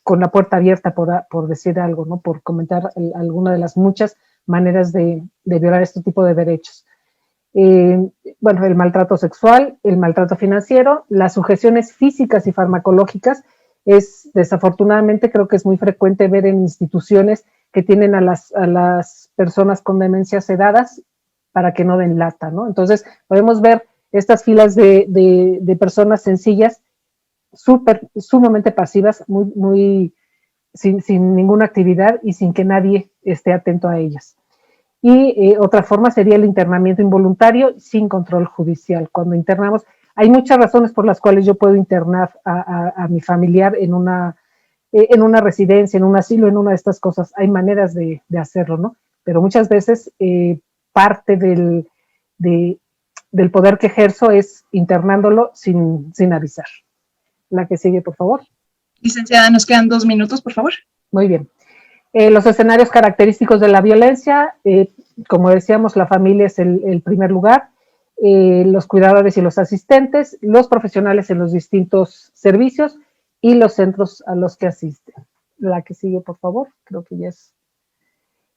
con la puerta abierta, por decir algo, ¿no? Por comentar alguna de las muchas maneras de violar este tipo de derechos. Bueno, el maltrato sexual, el maltrato financiero, las sujeciones físicas y farmacológicas, desafortunadamente creo que es muy frecuente ver en instituciones que tienen a las personas con demencia sedadas para que no den lata, ¿no? Entonces podemos ver estas filas de personas sencillas, sumamente pasivas, sin ninguna actividad y sin que nadie esté atento a ellas. Y otra forma sería el internamiento involuntario sin control judicial. Cuando internamos, hay muchas razones por las cuales yo puedo internar a mi familiar en una residencia, en un asilo, en una de estas cosas. Hay maneras de hacerlo, ¿no? Pero muchas veces parte del poder que ejerzo es internándolo sin avisar. La que sigue, por favor. Licenciada, nos quedan 2 minutos, por favor. Muy bien. Los escenarios característicos de la violencia, como decíamos, la familia es el primer lugar, los cuidadores y los asistentes, los profesionales en los distintos servicios y los centros a los que asisten. La que sigue, por favor, creo que ya es.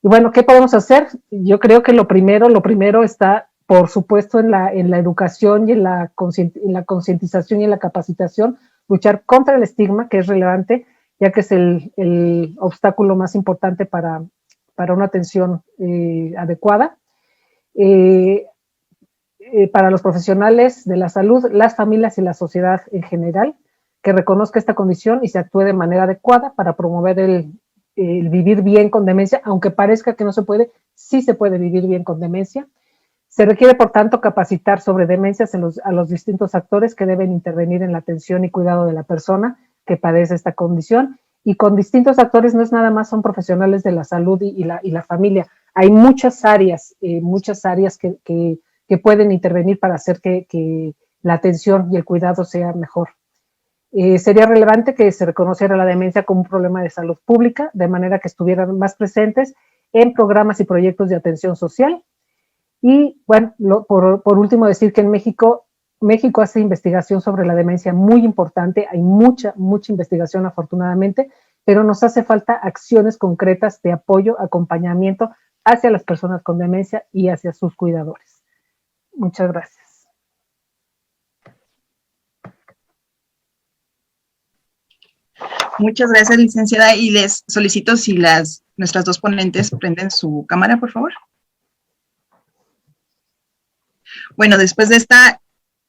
Y bueno, ¿qué podemos hacer? Yo creo que lo primero está, por supuesto, en la educación y en la concientización y en la capacitación, luchar contra el estigma, que es relevante, ya que es el obstáculo más importante para una atención adecuada. Para los profesionales de la salud, las familias y la sociedad en general, que reconozca esta condición y se actúe de manera adecuada para promover el vivir bien con demencia, aunque parezca que no se puede, sí se puede vivir bien con demencia. Se requiere, por tanto, capacitar sobre demencias a los distintos actores que deben intervenir en la atención y cuidado de la persona que padece esta condición, y con distintos actores no es nada más, son profesionales de la salud y la familia. Hay muchas áreas que pueden intervenir para hacer que la atención y el cuidado sea mejor. Sería relevante que se reconociera la demencia como un problema de salud pública, de manera que estuvieran más presentes en programas y proyectos de atención social. Y bueno, por último decir que en México hace investigación sobre la demencia muy importante, hay mucha investigación afortunadamente, pero nos hace falta acciones concretas de apoyo, acompañamiento hacia las personas con demencia y hacia sus cuidadores. Muchas gracias. Muchas gracias, licenciada, y les solicito si nuestras 2 ponentes prenden su cámara, por favor. Bueno, después de esta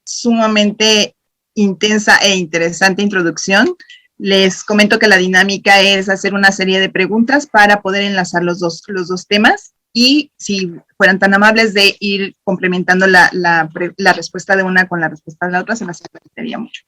sumamente intensa e interesante introducción, les comento que la dinámica es hacer una serie de preguntas para poder enlazar los dos temas, y si fueran tan amables de ir complementando la respuesta de una con la respuesta de la otra, se las agradecería mucho.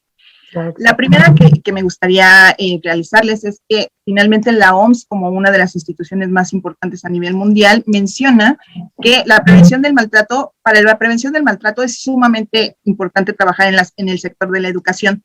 La primera que me gustaría realizarles es que finalmente la OMS, como una de las instituciones más importantes a nivel mundial, menciona que la prevención del maltrato, para la prevención del maltrato es sumamente importante trabajar en el sector de la educación,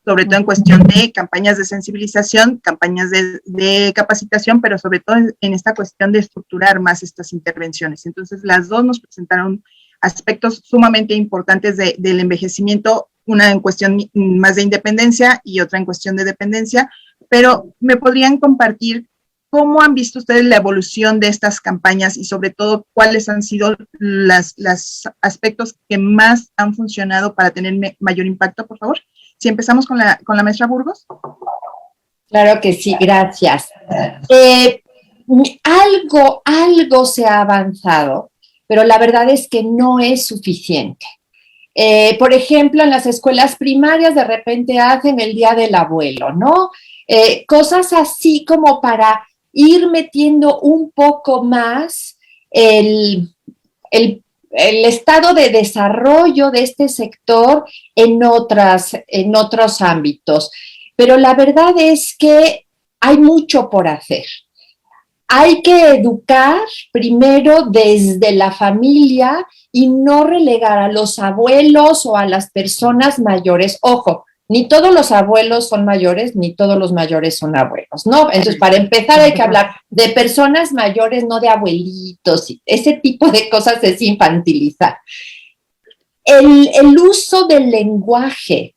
sobre todo en cuestión de campañas de sensibilización, campañas de capacitación, pero sobre todo en esta cuestión de estructurar más estas intervenciones. Entonces, las dos nos presentaron aspectos sumamente importantes del envejecimiento, una en cuestión más de independencia y otra en cuestión de dependencia, pero ¿me podrían compartir cómo han visto ustedes la evolución de estas campañas y sobre todo cuáles han sido los aspectos que más han funcionado para tener mayor impacto, por favor? Si empezamos con la maestra Burgos. Claro que sí, gracias. Algo se ha avanzado, pero la verdad es que no es suficiente. Por ejemplo, en las escuelas primarias de repente hacen el Día del Abuelo, ¿no? Cosas así como para ir metiendo un poco más el estado de desarrollo de este sector en otros ámbitos. Pero la verdad es que hay mucho por hacer. Hay que educar primero desde la familia y no relegar a los abuelos o a las personas mayores. Ojo, ni todos los abuelos son mayores, ni todos los mayores son abuelos, ¿no? Entonces, para empezar hay que hablar de personas mayores, no de abuelitos. Ese tipo de cosas es infantilizar. El uso del lenguaje.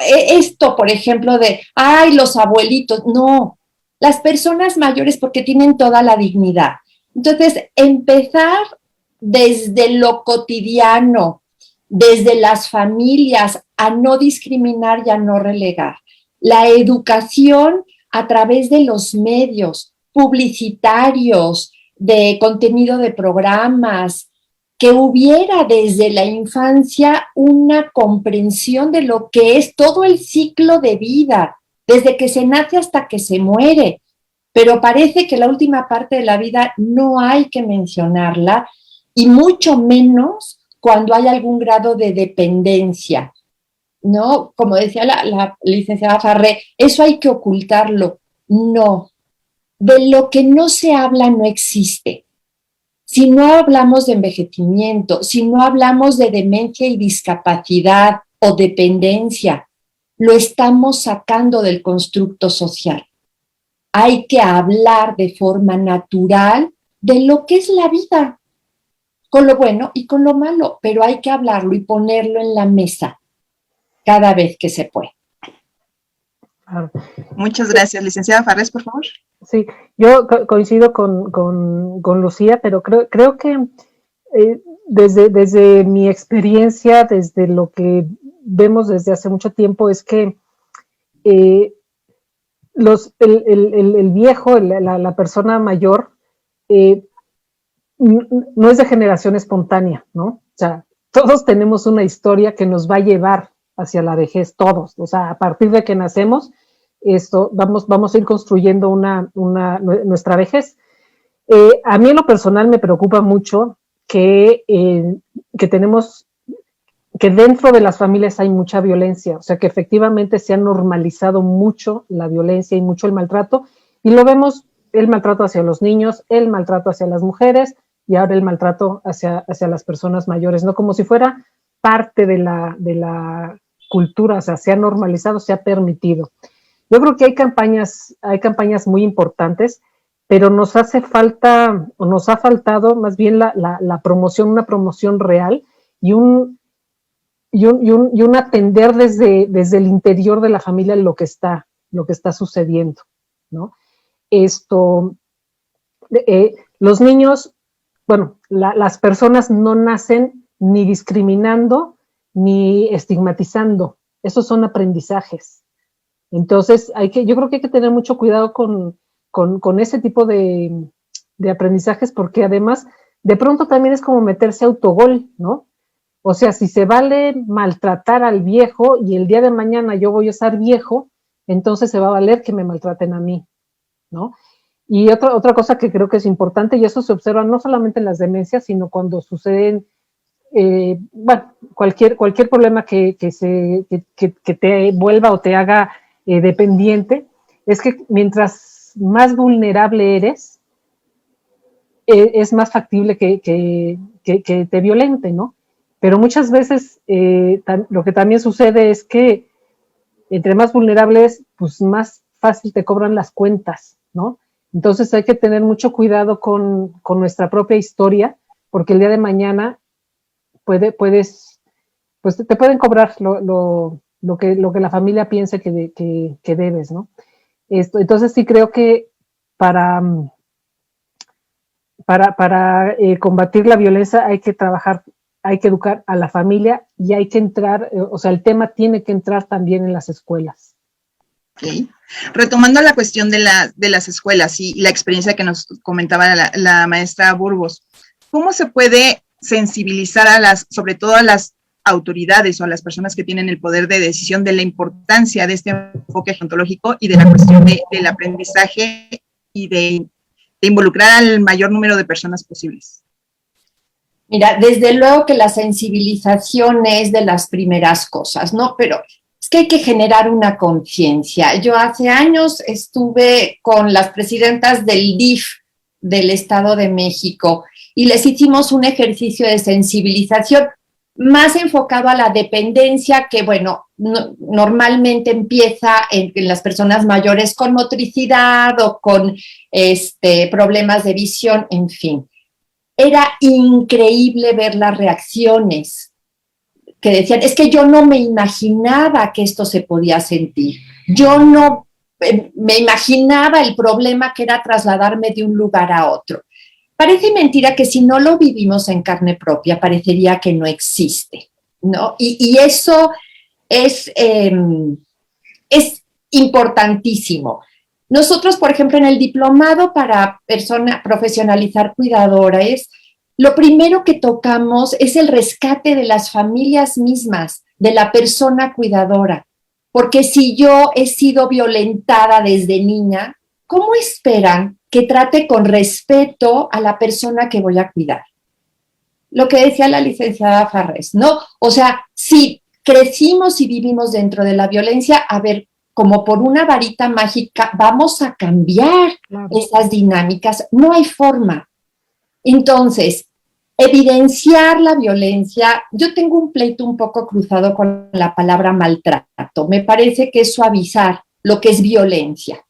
Esto, por ejemplo, de, ay, los abuelitos. No, las personas mayores porque tienen toda la dignidad. Entonces, empezar desde lo cotidiano, desde las familias, a no discriminar y a no relegar. La educación a través de los medios publicitarios, de contenido de programas, que hubiera desde la infancia una comprensión de lo que es todo el ciclo de vida, desde que se nace hasta que se muere. Pero parece que la última parte de la vida no hay que mencionarla, y mucho menos cuando hay algún grado de dependencia, ¿no? Como decía la licenciada Farré, eso hay que ocultarlo. No, de lo que no se habla no existe. Si no hablamos de envejecimiento, si no hablamos de demencia y discapacidad o dependencia, lo estamos sacando del constructo social. Hay que hablar de forma natural de lo que es la vida, con lo bueno y con lo malo, pero hay que hablarlo y ponerlo en la mesa cada vez que se puede. Muchas gracias. Licenciada Farrés, por favor. Sí, yo coincido con Lucía, pero creo que desde mi experiencia, desde lo que vemos desde hace mucho tiempo, es que el viejo, la persona mayor, no es de generación espontánea, ¿no? O sea, todos tenemos una historia que nos va a llevar hacia la vejez, todos. O sea, a partir de que nacemos, vamos a ir construyendo nuestra vejez. A mí en lo personal me preocupa mucho que dentro de las familias hay mucha violencia, o sea que efectivamente se ha normalizado mucho la violencia y mucho el maltrato, y lo vemos, el maltrato hacia los niños, el maltrato hacia las mujeres, y ahora el maltrato hacia las personas mayores, ¿no? Como si fuera parte de la cultura, o sea, se ha normalizado, se ha permitido. Yo creo que hay campañas muy importantes, pero nos hace falta, o nos ha faltado más bien la promoción, una promoción real y un atender desde el interior de la familia lo que está sucediendo, ¿no? Los niños, bueno, las personas no nacen ni discriminando ni estigmatizando, esos son aprendizajes. Entonces, yo creo que hay que tener mucho cuidado con ese tipo de aprendizajes, porque además, de pronto también es como meterse autogol, ¿no? O sea, si se vale maltratar al viejo y el día de mañana yo voy a ser viejo, entonces se va a valer que me maltraten a mí, ¿no? Y otra cosa que creo que es importante, y eso se observa no solamente en las demencias, sino cuando suceden, bueno, cualquier problema que te vuelva o te haga dependiente, es que mientras más vulnerable eres, es más factible que te violente, ¿no? Pero muchas veces lo que también sucede es que entre más vulnerables, pues más fácil te cobran las cuentas, ¿no? Entonces hay que tener mucho cuidado con nuestra propia historia, porque el día de mañana pues te pueden cobrar lo que la familia piense que debes, ¿no? Entonces sí creo que para combatir la violencia hay que trabajar, hay que educar a la familia y hay que entrar, o sea, el tema tiene que entrar también en las escuelas. Okay. Retomando la cuestión de las escuelas y la experiencia que nos comentaba la maestra Burgos, ¿cómo se puede sensibilizar sobre todo a autoridades o a las personas que tienen el poder de decisión de la importancia de este enfoque gerontológico y de la cuestión del aprendizaje y de involucrar al mayor número de personas posibles? Mira, desde luego que la sensibilización es de las primeras cosas, ¿no? Pero es que hay que generar una conciencia. Yo hace años estuve con las presidentas del DIF del Estado de México y les hicimos un ejercicio de sensibilización más enfocado a la dependencia que, bueno, normalmente empieza en las personas mayores con motricidad o con problemas de visión, en fin. Era increíble ver las reacciones que decían, es que yo no me imaginaba que esto se podía sentir. Yo no me imaginaba el problema que era trasladarme de un lugar a otro. Parece mentira que si no lo vivimos en carne propia, parecería que no existe, ¿no? Y eso es importantísimo. Nosotros, por ejemplo, en el diplomado para profesionalizar cuidadores, lo primero que tocamos es el rescate de las familias mismas, de la persona cuidadora. Porque si yo he sido violentada desde niña, ¿cómo esperan que trate con respeto a la persona que voy a cuidar? Lo que decía la licenciada Farrés, ¿no? O sea, si crecimos y vivimos dentro de la violencia, a ver, como por una varita mágica, vamos a cambiar esas dinámicas. No hay forma. Entonces, evidenciar la violencia, yo tengo un pleito un poco cruzado con la palabra maltrato. Me parece que es suavizar lo que es violencia,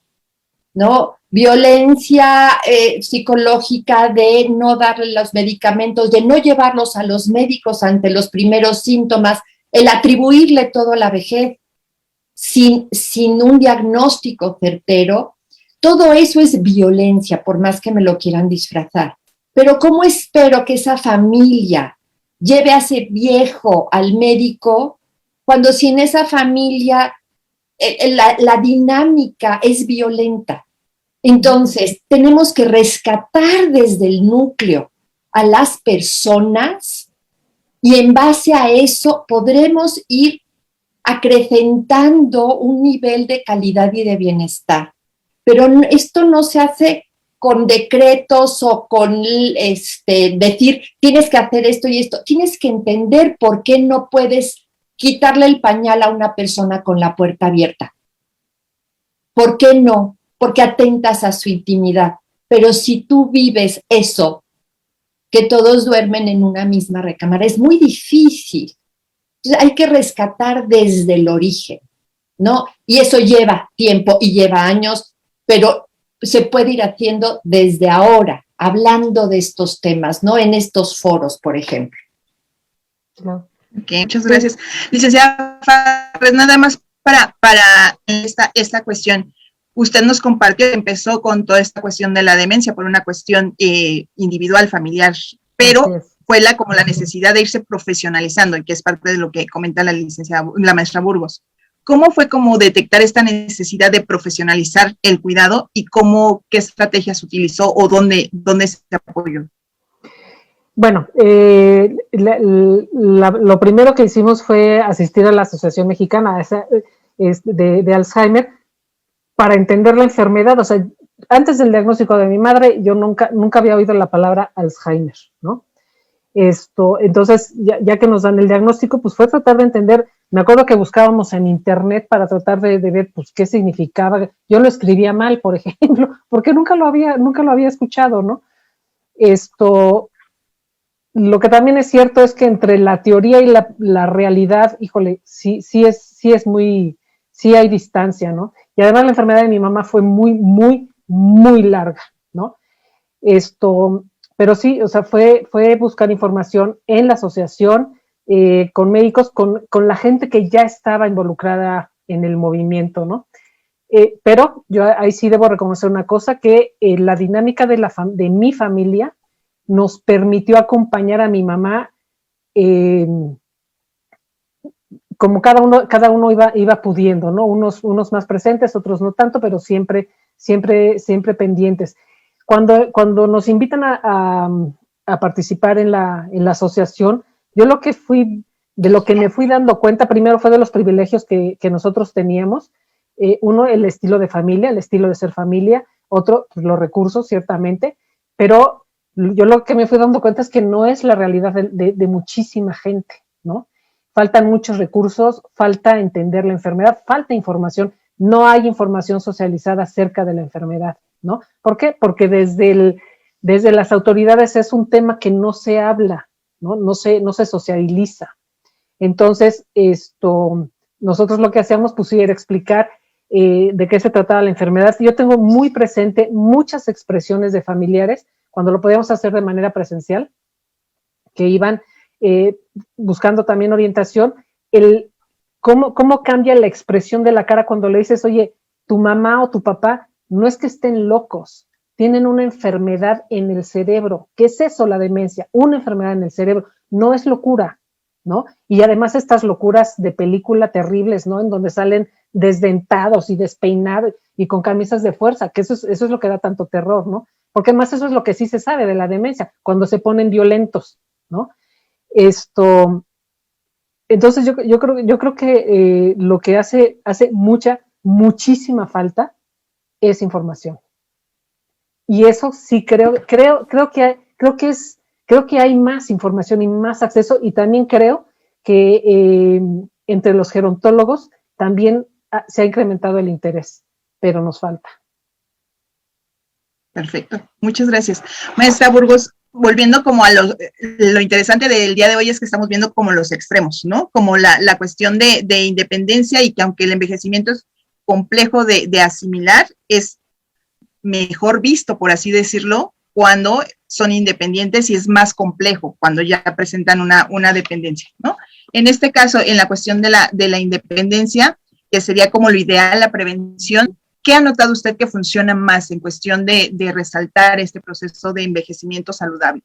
¿no? Violencia psicológica de no darle los medicamentos, de no llevarlos a los médicos ante los primeros síntomas, el atribuirle todo a la vejez sin un diagnóstico certero. Todo eso es violencia, por más que me lo quieran disfrazar. Pero ¿cómo espero que esa familia lleve a ese viejo al médico cuando si en esa familia la dinámica es violenta? Entonces, tenemos que rescatar desde el núcleo a las personas y en base a eso podremos ir acrecentando un nivel de calidad y de bienestar. Pero esto no se hace con decretos o con decir, tienes que hacer esto y esto. Tienes que entender por qué no puedes quitarle el pañal a una persona con la puerta abierta. ¿Por qué no? Porque atentas a su intimidad. Pero si tú vives eso, que todos duermen en una misma recámara, es muy difícil. Entonces, hay que rescatar desde el origen, ¿no? Y eso lleva tiempo y lleva años, pero se puede ir haciendo desde ahora, hablando de estos temas, ¿no? En estos foros, por ejemplo. Ok, muchas gracias. Licenciada Farrés, nada más para esta cuestión. Usted nos compartió que empezó con toda esta cuestión de la demencia por una cuestión individual, familiar, pero fue como la necesidad de irse profesionalizando, y que es parte de lo que comenta la maestra Burgos. ¿Cómo fue como detectar esta necesidad de profesionalizar el cuidado y qué estrategias utilizó o dónde se apoyó? Bueno, lo primero que hicimos fue asistir a la Asociación Mexicana de Alzheimer para entender la enfermedad. O sea, antes del diagnóstico de mi madre, yo nunca había oído la palabra Alzheimer, ¿no? Entonces, ya que nos dan el diagnóstico, pues fue tratar de entender. Me acuerdo que buscábamos en internet para tratar de ver, pues, qué significaba. Yo lo escribía mal, por ejemplo, porque nunca lo había escuchado, ¿no? Lo que también es cierto es que entre la teoría y la realidad, híjole, sí hay distancia, ¿no? Y además la enfermedad de mi mamá fue muy, muy, muy larga, ¿no? Pero sí, o sea, fue buscar información en la asociación, con médicos, con la gente que ya estaba involucrada en el movimiento, ¿no? Pero yo ahí sí debo reconocer una cosa, que la dinámica de mi familia nos permitió acompañar a mi mamá, como cada uno iba pudiendo, ¿no? Unos más presentes, otros no tanto, pero siempre pendientes. Cuando nos invitan a participar en la asociación, yo lo que fui de lo que me fui dando cuenta, primero fue de los privilegios que nosotros teníamos. Uno, el estilo de familia, el estilo de ser familia. Otro, pues, los recursos, ciertamente. Pero yo lo que me fui dando cuenta es que no es la realidad de muchísima gente, ¿no? Faltan muchos recursos, falta entender la enfermedad, falta información. No hay información socializada acerca de la enfermedad, ¿no? ¿Por qué? Porque desde las autoridades es un tema que no se habla, ¿no? No se socializa. Entonces, nosotros lo que hacíamos, pues, era explicar de qué se trataba la enfermedad. Yo tengo muy presente muchas expresiones de familiares, cuando lo podíamos hacer de manera presencial, que iban buscando también orientación, cómo cambia la expresión de la cara cuando le dices, oye, tu mamá o tu papá no es que estén locos, tienen una enfermedad en el cerebro. ¿Qué es eso, la demencia? Una enfermedad en el cerebro, no es locura, ¿no? Y además estas locuras de película terribles, ¿no? En donde salen desdentados y despeinados y con camisas de fuerza, que eso es lo que da tanto terror, ¿no? Porque además eso es lo que sí se sabe de la demencia, cuando se ponen violentos, ¿no? Entonces yo creo que lo que hace muchísima falta es información. Y eso sí creo que hay más información y más acceso, y también creo que entre los gerontólogos también se ha incrementado el interés, pero nos falta. Perfecto, muchas gracias. Maestra Burgos, volviendo como a lo interesante del día de hoy es que estamos viendo como los extremos, ¿no? Como la cuestión de independencia, y que aunque el envejecimiento es complejo de asimilar, es mejor visto, por así decirlo, cuando son independientes, y es más complejo cuando ya presentan una dependencia, ¿no? En este caso, en la cuestión de la independencia, que sería como lo ideal, la prevención, ¿qué ha notado usted que funciona más en cuestión de resaltar este proceso de envejecimiento saludable?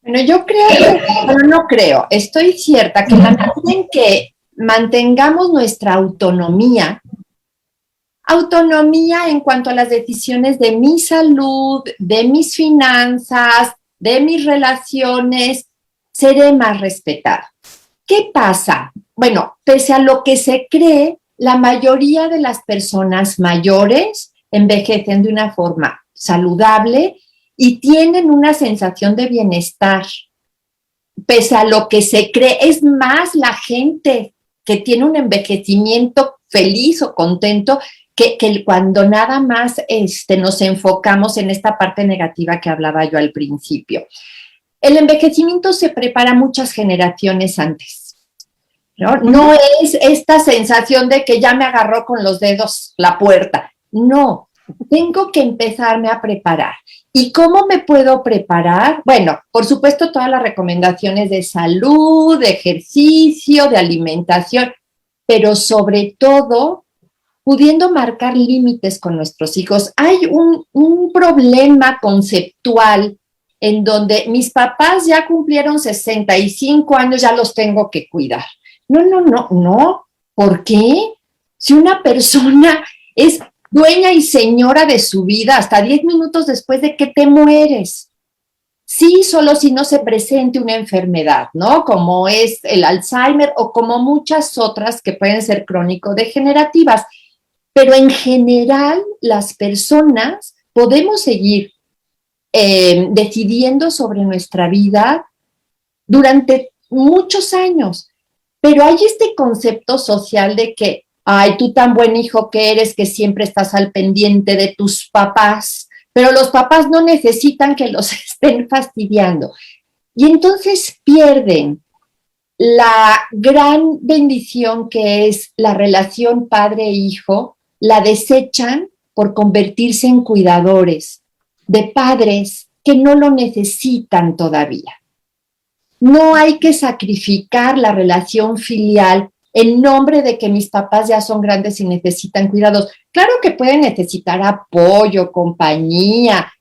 Bueno, yo creo, pero no creo, estoy cierta que la medida en que mantengamos nuestra autonomía en cuanto a las decisiones de mi salud, de mis finanzas, de mis relaciones, seré más respetada. ¿Qué pasa? Bueno, pese a lo que se cree, la mayoría de las personas mayores envejecen de una forma saludable y tienen una sensación de bienestar. Pese a lo que se cree, es más la gente que tiene un envejecimiento feliz o contento que cuando nada más nos enfocamos en esta parte negativa que hablaba yo al principio. El envejecimiento se prepara muchas generaciones antes, ¿no? No es esta sensación de que ya me agarró con los dedos la puerta. No, tengo que empezarme a preparar. ¿Y cómo me puedo preparar? Bueno, por supuesto, todas las recomendaciones de salud, de ejercicio, de alimentación, pero sobre todo, pudiendo marcar límites con nuestros hijos. Hay un problema conceptual en donde mis papás ya cumplieron 65 años, ya los tengo que cuidar. No. ¿Por qué? Si una persona es dueña y señora de su vida hasta 10 minutos después de que te mueres. Sí, solo si no se presente una enfermedad, ¿no? Como es el Alzheimer o como muchas otras que pueden ser crónico-degenerativas. Pero en general, las personas podemos seguir decidiendo sobre nuestra vida durante muchos años. Pero hay este concepto social de que, ay, tú tan buen hijo que eres que siempre estás al pendiente de tus papás, pero los papás no necesitan que los estén fastidiando. Y entonces pierden la gran bendición que es la relación padre-hijo, la desechan por convertirse en cuidadores de padres que no lo necesitan todavía. No hay que sacrificar la relación filial en nombre de que mis papás ya son grandes y necesitan cuidados. Claro que pueden necesitar apoyo, compañía,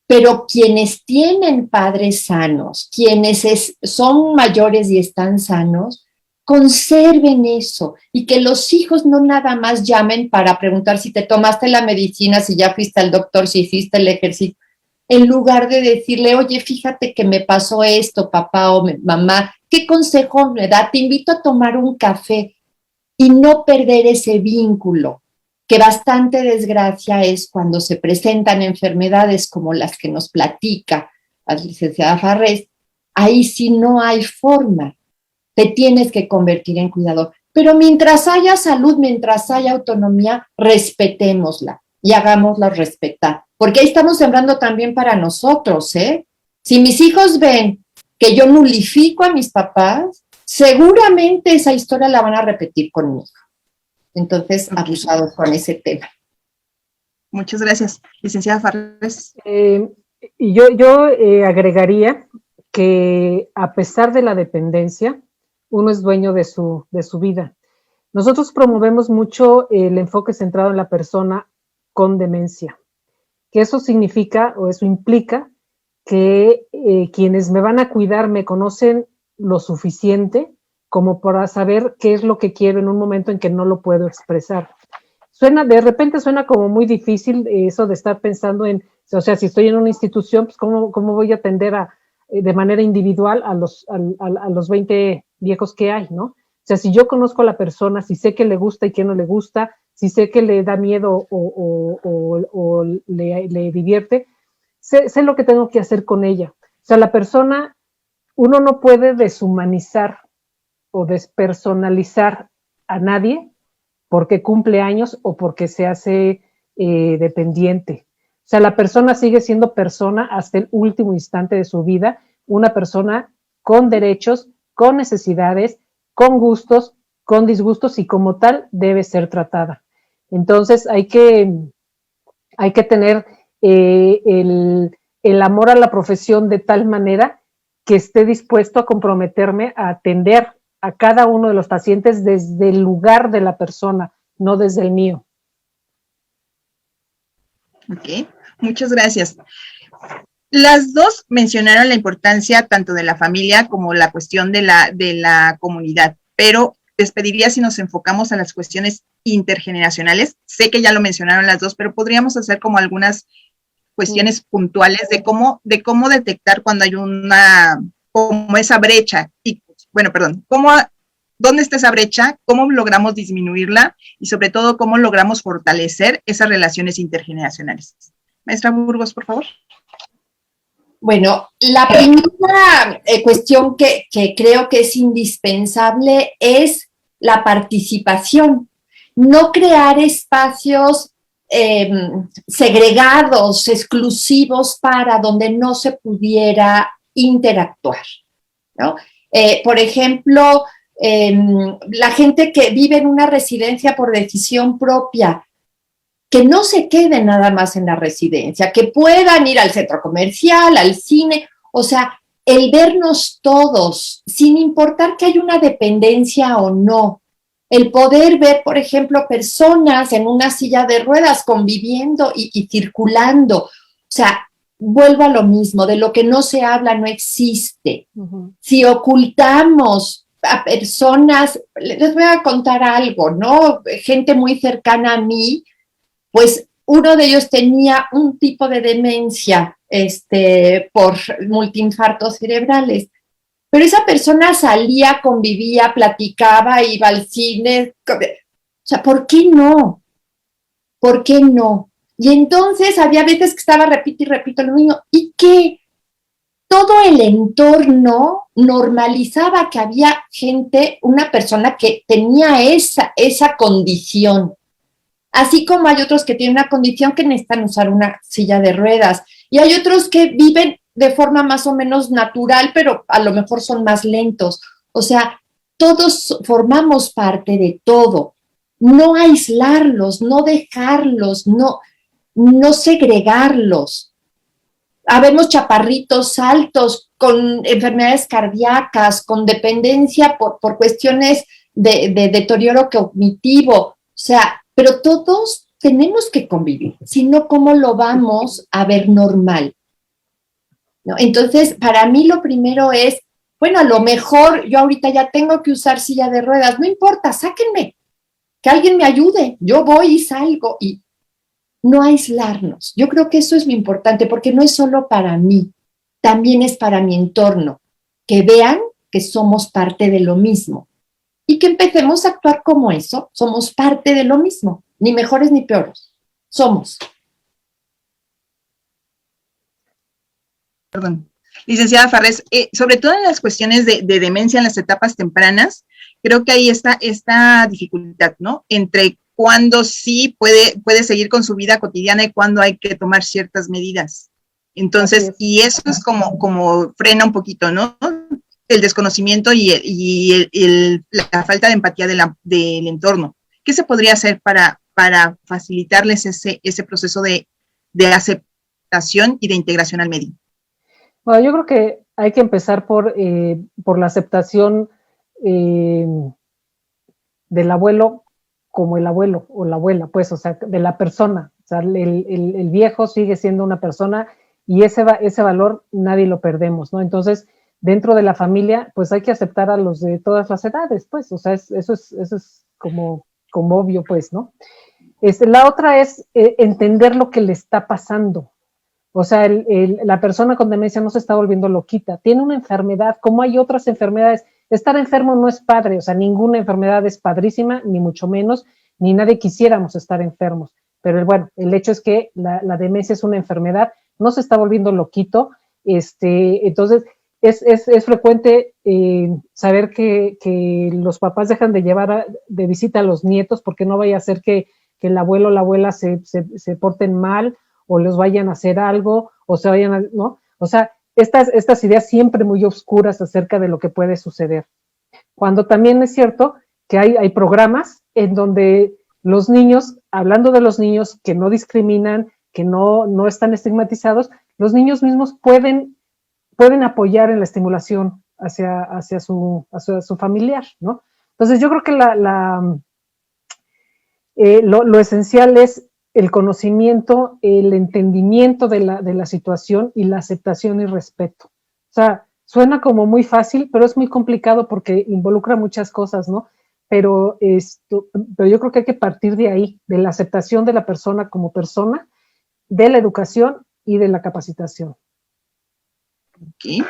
pero quienes tienen padres sanos, quienes son mayores y están sanos, conserven eso y que los hijos no nada más llamen para preguntar si te tomaste la medicina, si ya fuiste al doctor, si hiciste el ejercicio, en lugar de decirle, oye, fíjate que me pasó esto, papá o mamá, ¿qué consejo me da? Te invito a tomar un café y no perder ese vínculo, que bastante desgracia es cuando se presentan enfermedades como las que nos platica la licenciada Farrés. Ahí sí no hay forma, te tienes que convertir en cuidador. Pero mientras haya salud, mientras haya autonomía, respetémosla y hagámosla respetar. Porque ahí estamos sembrando también para nosotros, ¿eh? Si mis hijos ven que yo nulifico a mis papás, seguramente esa historia la van a repetir conmigo. Entonces, abusados con ese tema. Muchas gracias. Licenciada Farrés. Y yo agregaría que a pesar de la dependencia, uno es dueño de su vida. Nosotros promovemos mucho el enfoque centrado en la persona con demencia, que eso significa o eso implica que quienes me van a cuidar me conocen lo suficiente como para saber qué es lo que quiero en un momento en que no lo puedo expresar. De repente suena como muy difícil eso de estar pensando en, o sea, si estoy en una institución, pues cómo voy a atender de manera individual a los 20 viejos que hay, ¿no? O sea, si yo conozco a la persona, si sé que le gusta y que no le gusta, si sé que le da miedo o le divierte, sé lo que tengo que hacer con ella. O sea, la persona, uno no puede deshumanizar o despersonalizar a nadie porque cumple años o porque se hace dependiente. O sea, la persona sigue siendo persona hasta el último instante de su vida, una persona con derechos, con necesidades, con gustos, con disgustos y como tal debe ser tratada. Entonces hay que tener el amor a la profesión de tal manera que esté dispuesto a comprometerme a atender a cada uno de los pacientes desde el lugar de la persona, no desde el mío. Ok, muchas gracias. Las dos mencionaron la importancia tanto de la familia como la cuestión de la comunidad, pero les pediría si nos enfocamos a las cuestiones intergeneracionales. Sé que ya lo mencionaron las dos, pero podríamos hacer como algunas cuestiones puntuales de cómo detectar cuando hay como esa brecha. Y, bueno, perdón, ¿dónde está esa brecha? ¿Cómo logramos disminuirla? Y sobre todo, ¿cómo logramos fortalecer esas relaciones intergeneracionales? Maestra Burgos, por favor. Bueno, la primera cuestión que creo que es indispensable es la participación. No crear espacios segregados, exclusivos para donde no se pudiera interactuar, ¿no? Por ejemplo, la gente que vive en una residencia por decisión propia, que no se queden nada más en la residencia, que puedan ir al centro comercial, al cine, o sea, el vernos todos, sin importar que haya una dependencia o no, el poder ver, por ejemplo, personas en una silla de ruedas conviviendo y circulando, o sea, vuelvo a lo mismo, de lo que no se habla no existe. Uh-huh. Si ocultamos a personas, les voy a contar algo, ¿no? Gente muy cercana a mí, pues uno de ellos tenía un tipo de demencia por multiinfartos cerebrales, pero esa persona salía, convivía, platicaba, iba al cine, o sea, ¿por qué no? ¿Por qué no? Y entonces había veces que estaba, repito y repito lo mismo, y que todo el entorno normalizaba que había gente, una persona que tenía esa condición. Así como hay otros que tienen una condición que necesitan usar una silla de ruedas. Y hay otros que viven de forma más o menos natural, pero a lo mejor son más lentos. O sea, todos formamos parte de todo. No aislarlos, no dejarlos, no segregarlos. Habemos chaparritos altos con enfermedades cardíacas, con dependencia por cuestiones de deterioro cognitivo. O sea, pero todos tenemos que convivir, si no, ¿cómo lo vamos a ver normal? ¿No? Entonces, para mí lo primero es, bueno, a lo mejor yo ahorita ya tengo que usar silla de ruedas, no importa, sáquenme, que alguien me ayude, yo voy y salgo, y no aislarnos. Yo creo que eso es lo importante, porque no es solo para mí, también es para mi entorno, que vean que somos parte de lo mismo y que empecemos a actuar como eso, somos parte de lo mismo, ni mejores ni peores, somos. Perdón. Licenciada Farrés, sobre todo en las cuestiones de demencia en las etapas tempranas, creo que ahí está esta dificultad, ¿no? Entre cuándo sí puede seguir con su vida cotidiana y cuándo hay que tomar ciertas medidas. Entonces, y eso es como frena un poquito, ¿no? El desconocimiento y la falta de empatía del entorno. ¿Qué se podría hacer para facilitarles ese proceso de aceptación y de integración al medio? Bueno, yo creo que hay que empezar por la aceptación del abuelo como el abuelo o la abuela, pues, o sea, de la persona. O sea, el viejo sigue siendo una persona y ese valor nadie lo perdemos, ¿no? Entonces, dentro de la familia, pues hay que aceptar a los de todas las edades, pues, o sea, eso es como obvio, pues, ¿no? La otra es entender lo que le está pasando. O sea, la persona con demencia no se está volviendo loquita, tiene una enfermedad, como hay otras enfermedades. Estar enfermo no es padre, o sea, ninguna enfermedad es padrísima, ni mucho menos, ni nadie quisiéramos estar enfermos. Pero bueno, el hecho es que la demencia es una enfermedad, no se está volviendo loquito. Entonces, es frecuente saber que los papás dejan de llevar de visita a los nietos porque no vaya a ser que el abuelo o la abuela se porten mal o les vayan a hacer algo, o se vayan a, ¿no? O sea, estas ideas siempre muy oscuras acerca de lo que puede suceder. Cuando también es cierto que hay programas en donde los niños, hablando de los niños que no discriminan, que no están estigmatizados, los niños mismos pueden apoyar en la estimulación hacia su familiar, ¿no? Entonces yo creo que lo esencial es el conocimiento, el entendimiento de la situación y la aceptación y respeto. O sea, suena como muy fácil, pero es muy complicado porque involucra muchas cosas, ¿no? Pero yo creo que hay que partir de ahí, de la aceptación de la persona como persona, de la educación y de la capacitación. Okay.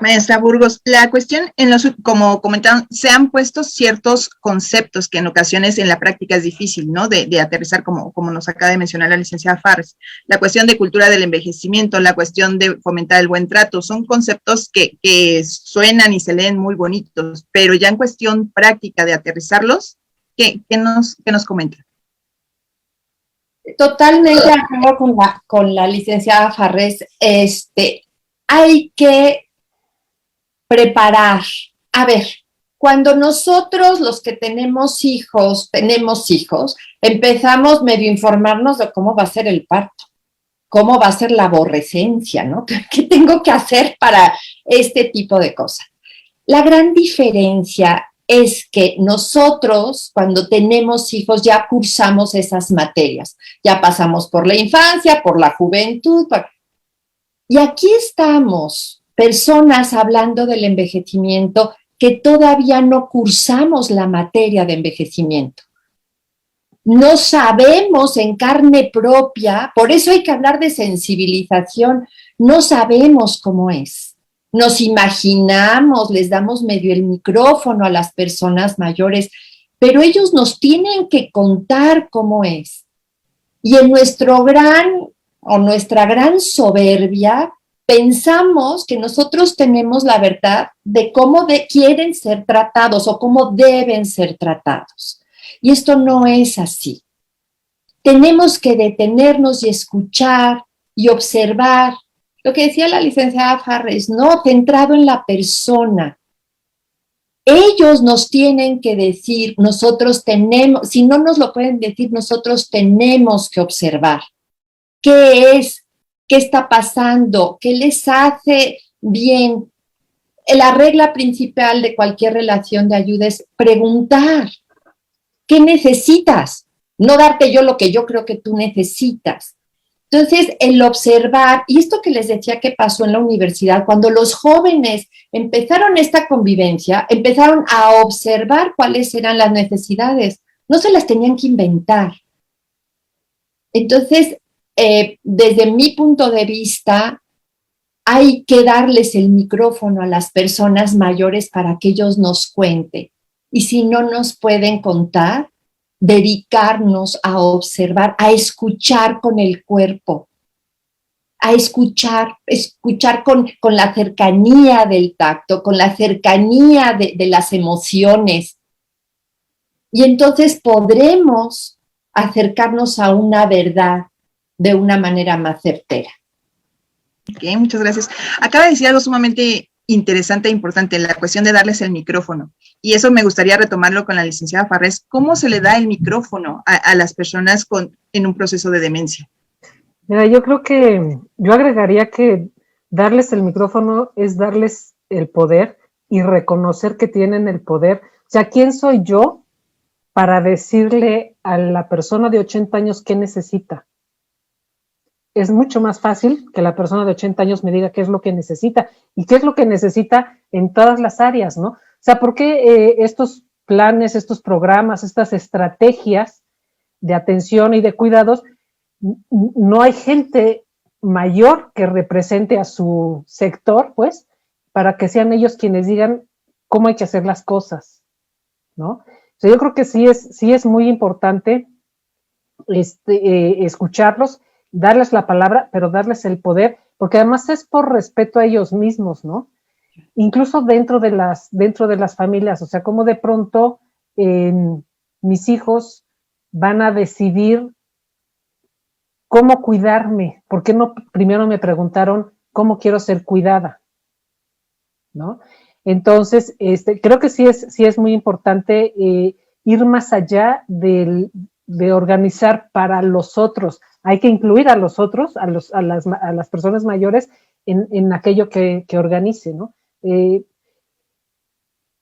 Maestra Burgos, la cuestión, como comentaron, se han puesto ciertos conceptos que en ocasiones en la práctica es difícil, ¿no? De aterrizar, como nos acaba de mencionar la licenciada Farrés. La cuestión de cultura del envejecimiento, la cuestión de fomentar el buen trato, son conceptos que suenan y se leen muy bonitos, pero ya en cuestión práctica de aterrizarlos, ¿qué nos comenta? Totalmente de acuerdo con la licenciada Farrés. Hay que preparar. A ver, cuando nosotros, los que tenemos hijos, empezamos medio a informarnos de cómo va a ser el parto, cómo va a ser la aborrecencia, ¿no? ¿Qué tengo que hacer para este tipo de cosas? La gran diferencia es que nosotros, cuando tenemos hijos, ya cursamos esas materias, ya pasamos por la infancia, por la juventud, y aquí estamos, personas hablando del envejecimiento que todavía no cursamos la materia de envejecimiento. No sabemos en carne propia, por eso hay que hablar de sensibilización, no sabemos cómo es. Nos imaginamos, les damos medio el micrófono a las personas mayores, pero ellos nos tienen que contar cómo es. Y en nuestra gran soberbia, pensamos que nosotros tenemos la verdad de cómo quieren ser tratados o cómo deben ser tratados. Y esto no es así. Tenemos que detenernos y escuchar y observar. Lo que decía la licenciada Farrés, ¿no? Centrado en la persona. Ellos nos tienen que decir, nosotros tenemos, si no nos lo pueden decir, nosotros tenemos que observar. ¿Qué es? ¿Qué está pasando? ¿Qué les hace bien? La regla principal de cualquier relación de ayuda es preguntar. ¿Qué necesitas? No darte yo lo que yo creo que tú necesitas. Entonces, el observar, y esto que les decía que pasó en la universidad, cuando los jóvenes empezaron esta convivencia, empezaron a observar cuáles eran las necesidades. No se las tenían que inventar. Entonces, desde mi punto de vista, hay que darles el micrófono a las personas mayores para que ellos nos cuenten. Y si no nos pueden contar, dedicarnos a observar, a escuchar con el cuerpo, a escuchar con la cercanía del tacto, con la cercanía de las emociones. Y entonces podremos acercarnos a una verdad de una manera más certera. Ok, muchas gracias. Acaba de decir algo sumamente interesante e importante, la cuestión de darles el micrófono. Y eso me gustaría retomarlo con la licenciada Farrés. ¿Cómo se le da el micrófono a las personas en un proceso de demencia? Mira, yo agregaría que darles el micrófono es darles el poder y reconocer que tienen el poder. O sea, ¿quién soy yo para decirle a la persona de 80 años qué necesita? Es mucho más fácil que la persona de 80 años me diga qué es lo que necesita y qué es lo que necesita en todas las áreas, ¿no? O sea, ¿por qué estos planes, estos programas, estas estrategias de atención y de cuidados, no hay gente mayor que represente a su sector, pues, para que sean ellos quienes digan cómo hay que hacer las cosas, ¿no? O sea, yo creo que sí es muy importante escucharlos, darles la palabra, pero darles el poder, porque además es por respeto a ellos mismos, ¿no? Incluso dentro de las familias, o sea, como de pronto mis hijos van a decidir cómo cuidarme, ¿por qué no primero me preguntaron cómo quiero ser cuidada? ¿No? Entonces, creo que sí es muy importante ir más allá de organizar para los otros. Hay que incluir a los otros, a las personas mayores en aquello que organice, ¿no? Eso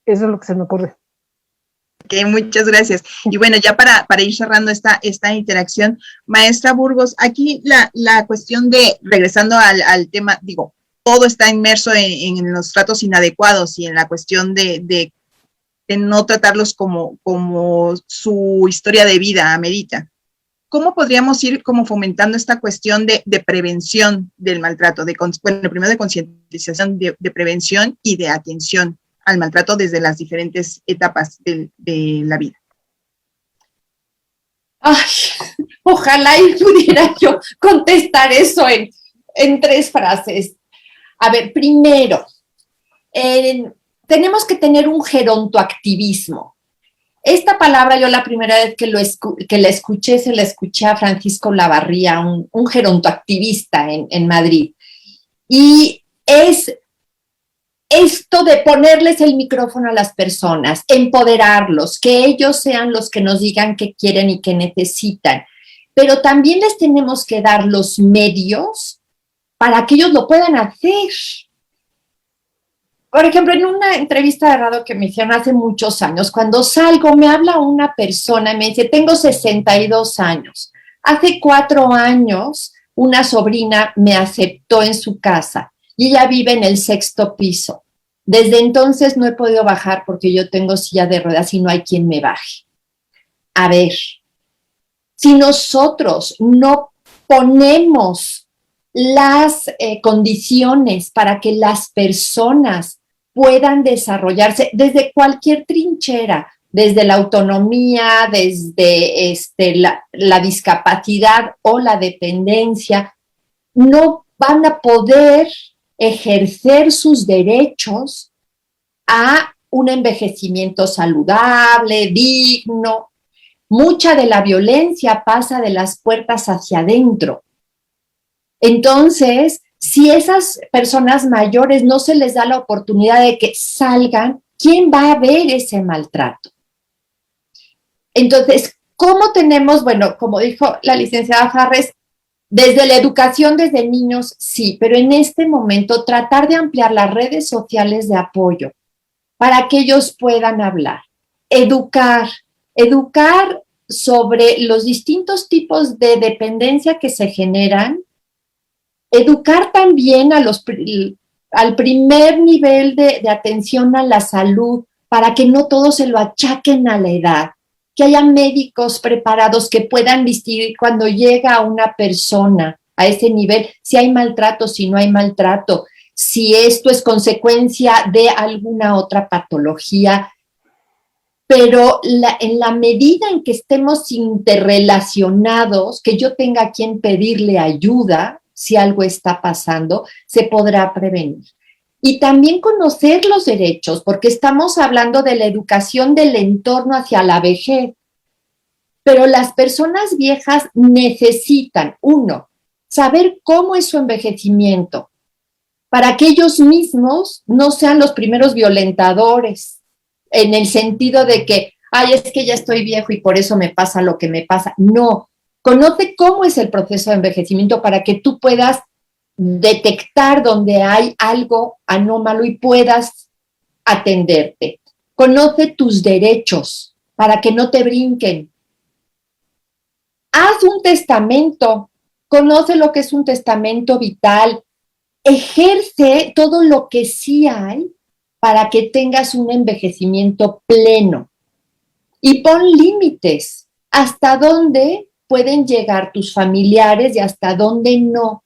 es lo que se me ocurre. Ok, muchas gracias. Y bueno, ya para ir cerrando esta interacción, maestra Burgos, aquí la cuestión de, regresando al tema, digo, todo está inmerso en los tratos inadecuados y en la cuestión de no tratarlos como su historia de vida amerita. ¿Cómo podríamos ir como fomentando esta cuestión de prevención del maltrato? Primero de concientización, de prevención y de atención al maltrato desde las diferentes etapas de la vida. Ay, ojalá y pudiera yo contestar eso en 3 frases. A ver, primero, tenemos que tener un gerontoactivismo. Esta palabra yo la primera vez que la escuché, se la escuché a Francisco Lavarría, un gerontoactivista en Madrid. Y es esto de ponerles el micrófono a las personas, empoderarlos, que ellos sean los que nos digan qué quieren y qué necesitan. Pero también les tenemos que dar los medios para que ellos lo puedan hacer. Por ejemplo, en una entrevista de radio que me hicieron hace muchos años, cuando salgo me habla una persona y me dice, tengo 62 años. Hace 4 años una sobrina me aceptó en su casa y ella vive en el 6º piso. Desde entonces no he podido bajar porque yo tengo silla de ruedas y no hay quien me baje. A ver, si nosotros no ponemos las condiciones para que las personas puedan desarrollarse desde cualquier trinchera, desde la autonomía, desde la discapacidad o la dependencia, no van a poder ejercer sus derechos a un envejecimiento saludable, digno. Mucha de la violencia pasa de las puertas hacia adentro. Entonces, si esas personas mayores no se les da la oportunidad de que salgan, ¿quién va a ver ese maltrato? Entonces, ¿cómo tenemos? Bueno, como dijo la licenciada Farrés, desde la educación, desde niños, sí, pero en este momento tratar de ampliar las redes sociales de apoyo para que ellos puedan hablar, educar sobre los distintos tipos de dependencia que se generan, educar también al primer nivel de atención a la salud para que no todo se lo achaquen a la edad, que haya médicos preparados que puedan distinguir cuando llega una persona a ese nivel, si hay maltrato, si no hay maltrato, si esto es consecuencia de alguna otra patología, pero en la medida en que estemos interrelacionados, que yo tenga a quien pedirle ayuda si algo está pasando, se podrá prevenir. Y también conocer los derechos, porque estamos hablando de la educación del entorno hacia la vejez. Pero las personas viejas necesitan, uno, saber cómo es su envejecimiento, para que ellos mismos no sean los primeros violentadores, en el sentido de que, ay, es que ya estoy viejo y por eso me pasa lo que me pasa. No, conoce cómo es el proceso de envejecimiento para que tú puedas detectar donde hay algo anómalo y puedas atenderte. Conoce tus derechos para que no te brinquen. Haz un testamento, conoce lo que es un testamento vital, ejerce todo lo que sí hay para que tengas un envejecimiento pleno y pon límites hasta dónde pueden llegar tus familiares y hasta dónde no.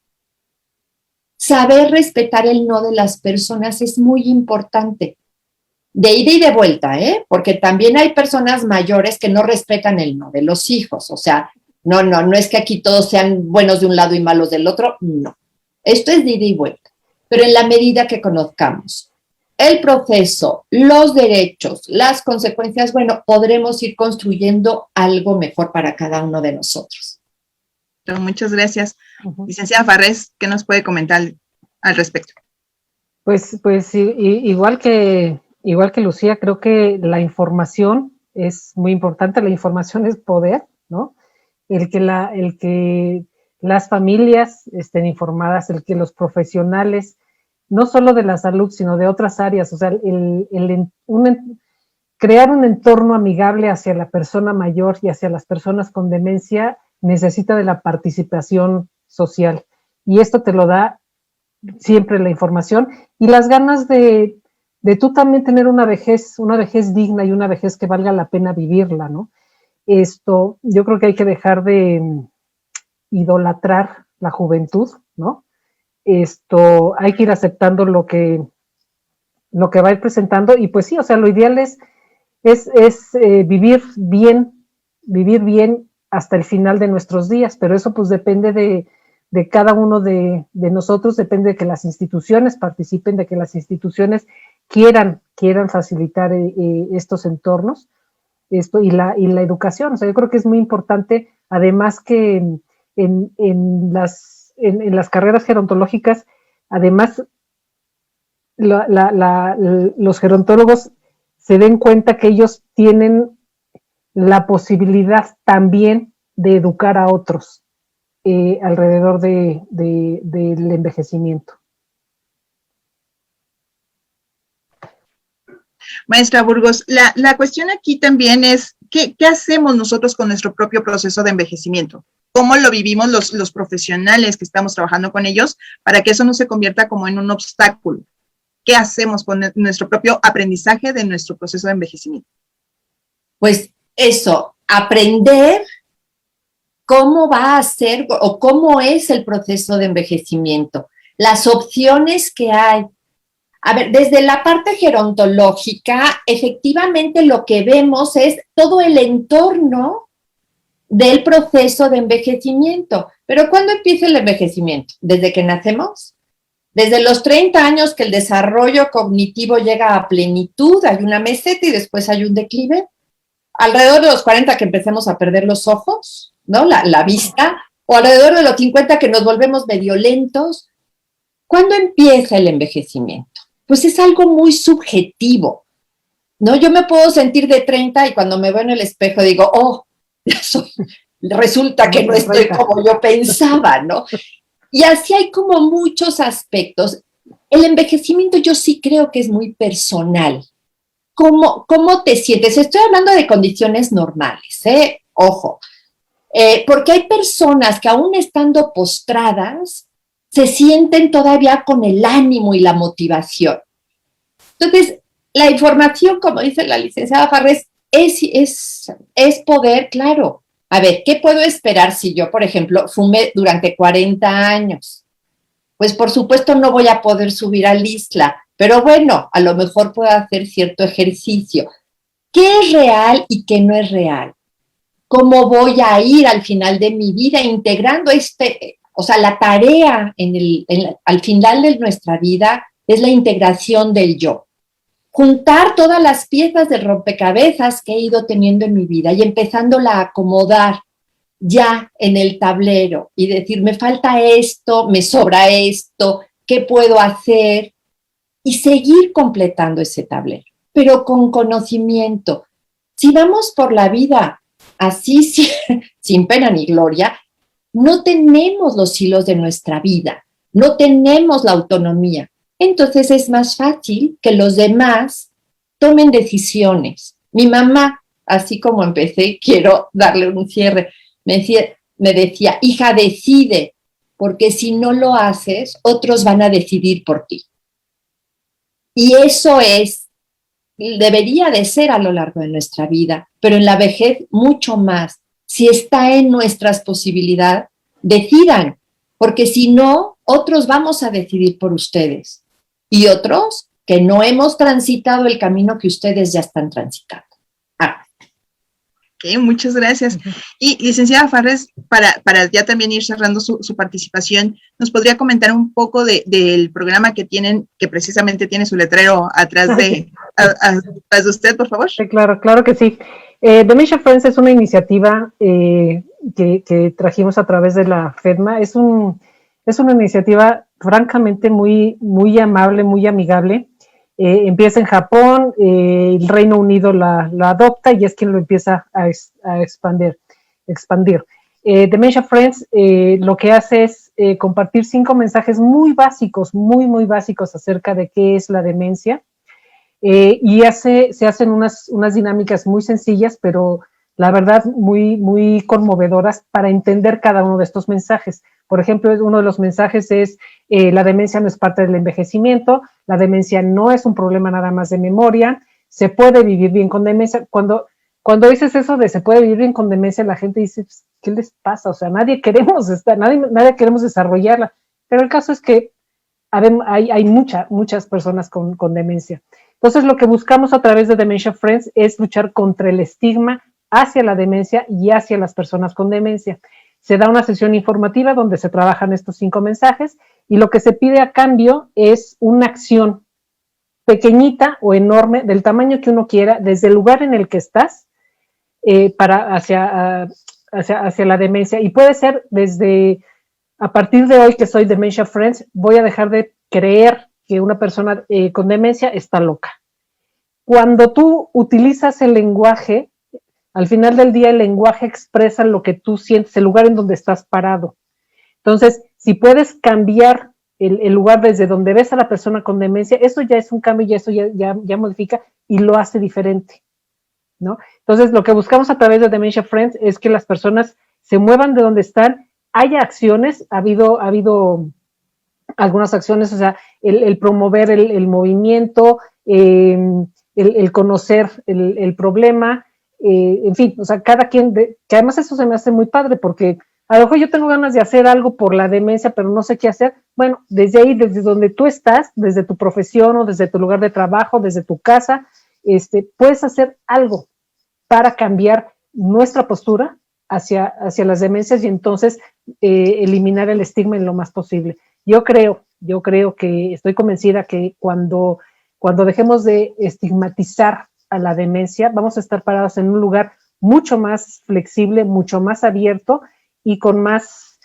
Saber respetar el no de las personas es muy importante. De ida y de vuelta, porque también hay personas mayores que no respetan el no de los hijos. O sea, no es que aquí todos sean buenos de un lado y malos del otro, no. Esto es de ida y vuelta. Pero en la medida que conozcamos el proceso, los derechos, las consecuencias, bueno, podremos ir construyendo algo mejor para cada uno de nosotros. Muchas gracias. Licenciada Farrés, ¿qué nos puede comentar al respecto? Pues igual que Lucía, creo que la información es muy importante, la información es poder, ¿no? El que las familias estén informadas, el que los profesionales, no solo de la salud, sino de otras áreas, o sea, crear un entorno amigable hacia la persona mayor y hacia las personas con demencia necesita de la participación social. Y esto te lo da siempre la información y las ganas de tú también tener una vejez digna y una vejez que valga la pena vivirla, ¿no? Yo creo que hay que dejar de idolatrar la juventud, ¿no? Hay que ir aceptando lo que va a ir presentando y pues sí, o sea, lo ideal es vivir bien hasta el final de nuestros días, pero eso pues depende de cada uno de nosotros, depende de que las instituciones participen, de que las instituciones quieran facilitar estos entornos, y la educación. O sea, yo creo que es muy importante, además que en las carreras gerontológicas, además los gerontólogos se den cuenta que ellos tienen la posibilidad también de educar a otros alrededor del envejecimiento. Maestra Burgos, la cuestión aquí también es, ¿qué hacemos nosotros con nuestro propio proceso de envejecimiento? ¿Cómo lo vivimos los profesionales que estamos trabajando con ellos para que eso no se convierta como en un obstáculo? ¿Qué hacemos con nuestro propio aprendizaje de nuestro proceso de envejecimiento? Pues eso, aprender cómo va a ser o cómo es el proceso de envejecimiento, las opciones que hay. A ver, desde la parte gerontológica, efectivamente lo que vemos es todo el entorno del proceso de envejecimiento. Pero ¿cuándo empieza el envejecimiento? ¿Desde que nacemos? Desde los 30 años que el desarrollo cognitivo llega a plenitud, hay una meseta y después hay un declive. Alrededor de los 40 que empecemos a perder los ojos, ¿no? La vista, o alrededor de los 50 que nos volvemos medio lentos. ¿Cuándo empieza el envejecimiento? Pues es algo muy subjetivo, ¿no? Yo me puedo sentir de 30 y cuando me veo en el espejo digo, oh, resulta que no estoy como yo pensaba, ¿no? Y así hay como muchos aspectos. El envejecimiento yo sí creo que es muy personal. ¿Cómo te sientes? Estoy hablando de condiciones normales, ojo, porque hay personas que aún estando postradas se sienten todavía con el ánimo y la motivación. Entonces, la información, como dice la licenciada Farrés, es poder, claro. A ver, ¿qué puedo esperar si yo, por ejemplo, fumé durante 40 años? pues por supuesto no voy a poder subir al isla, pero bueno, a lo mejor puedo hacer cierto ejercicio. ¿Qué es real y qué no es real? ¿Cómo voy a ir al final de mi vida integrando la tarea al final de nuestra vida es la integración del yo? Juntar todas las piezas del rompecabezas que he ido teniendo en mi vida y empezándola a acomodar ya en el tablero y decir, me falta esto, me sobra esto, ¿qué puedo hacer? Y seguir completando ese tablero, pero con conocimiento. Si vamos por la vida así, sin pena ni gloria, no tenemos los hilos de nuestra vida, no tenemos la autonomía. Entonces es más fácil que los demás tomen decisiones. Mi mamá, así como empecé, quiero darle un cierre, me decía, hija, decide, porque si no lo haces, otros van a decidir por ti. Y eso debería de ser a lo largo de nuestra vida, pero en la vejez mucho más. Si está en nuestras posibilidades, decidan, porque si no, otros vamos a decidir por ustedes. Y otros que no hemos transitado el camino que ustedes ya están transitando. Okay, muchas gracias. Y licenciada Farres, para ya también ir cerrando su participación, ¿nos podría comentar un poco del programa que tienen, que precisamente tiene su letrero atrás de usted, por favor? Sí, claro que sí. Dementia Friends es una iniciativa que trajimos a través de la FEDMA. Es una iniciativa francamente muy, muy amable, muy amigable. Empieza en Japón, el Reino Unido la adopta y es quien lo empieza a expandir. Dementia Friends lo que hace es compartir 5 mensajes muy básicos, muy básicos acerca de qué es la demencia. Y se hacen unas dinámicas muy sencillas, pero la verdad muy conmovedoras para entender cada uno de estos mensajes. Por ejemplo, uno de los mensajes es la demencia no es parte del envejecimiento, la demencia no es un problema nada más de memoria, se puede vivir bien con demencia. Cuando dices eso de se puede vivir bien con demencia, la gente dice, ¿qué les pasa? O sea, nadie queremos desarrollarla, pero el caso es que hay muchas personas con demencia. Entonces, lo que buscamos a través de Dementia Friends es luchar contra el estigma hacia la demencia y hacia las personas con demencia. Se da una sesión informativa donde se trabajan estos 5 mensajes y lo que se pide a cambio es una acción pequeñita o enorme, del tamaño que uno quiera, desde el lugar en el que estás, hacia la demencia. Y puede ser desde, a partir de hoy que soy Dementia Friends, voy a dejar de creer que una persona con demencia está loca. Cuando tú utilizas el lenguaje, al final del día el lenguaje expresa lo que tú sientes, el lugar en donde estás parado. Entonces, si puedes cambiar el lugar desde donde ves a la persona con demencia, eso ya es un cambio y eso ya modifica y lo hace diferente, ¿no? Entonces, lo que buscamos a través de Dementia Friends es que las personas se muevan de donde están, haya acciones, ha habido algunas acciones, o sea, el promover el movimiento, el conocer el problema, en fin, o sea, cada quien, que además eso se me hace muy padre porque a lo mejor yo tengo ganas de hacer algo por la demencia, pero no sé qué hacer. Bueno, desde ahí, desde donde tú estás, desde tu profesión o desde tu lugar de trabajo, desde tu casa, puedes hacer algo para cambiar nuestra postura hacia las demencias y entonces eliminar el estigma en lo más posible. Yo creo que estoy convencida que cuando dejemos de estigmatizar a la demencia, vamos a estar parados en un lugar mucho más flexible, mucho más abierto y con más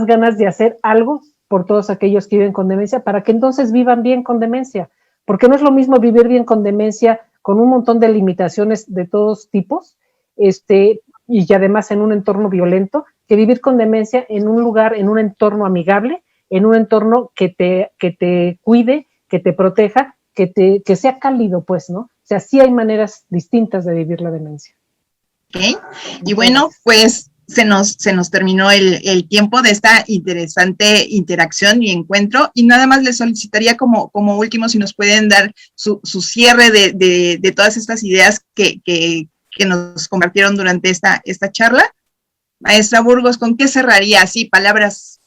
ganas de hacer algo por todos aquellos que viven con demencia, para que entonces vivan bien con demencia, porque no es lo mismo vivir bien con demencia con un montón de limitaciones de todos tipos, y además en un entorno violento, que vivir con demencia en un lugar, en un entorno amigable, en un entorno que te cuide, que te proteja, que sea cálido, pues, ¿no? O sea, sí hay maneras distintas de vivir la demencia. Okay. Y bueno, pues se nos terminó el tiempo de esta interesante interacción y encuentro, y nada más les solicitaría como último si nos pueden dar su cierre de todas estas ideas que nos compartieron durante esta charla. Maestra Burgos, ¿con qué cerraría? Así, palabras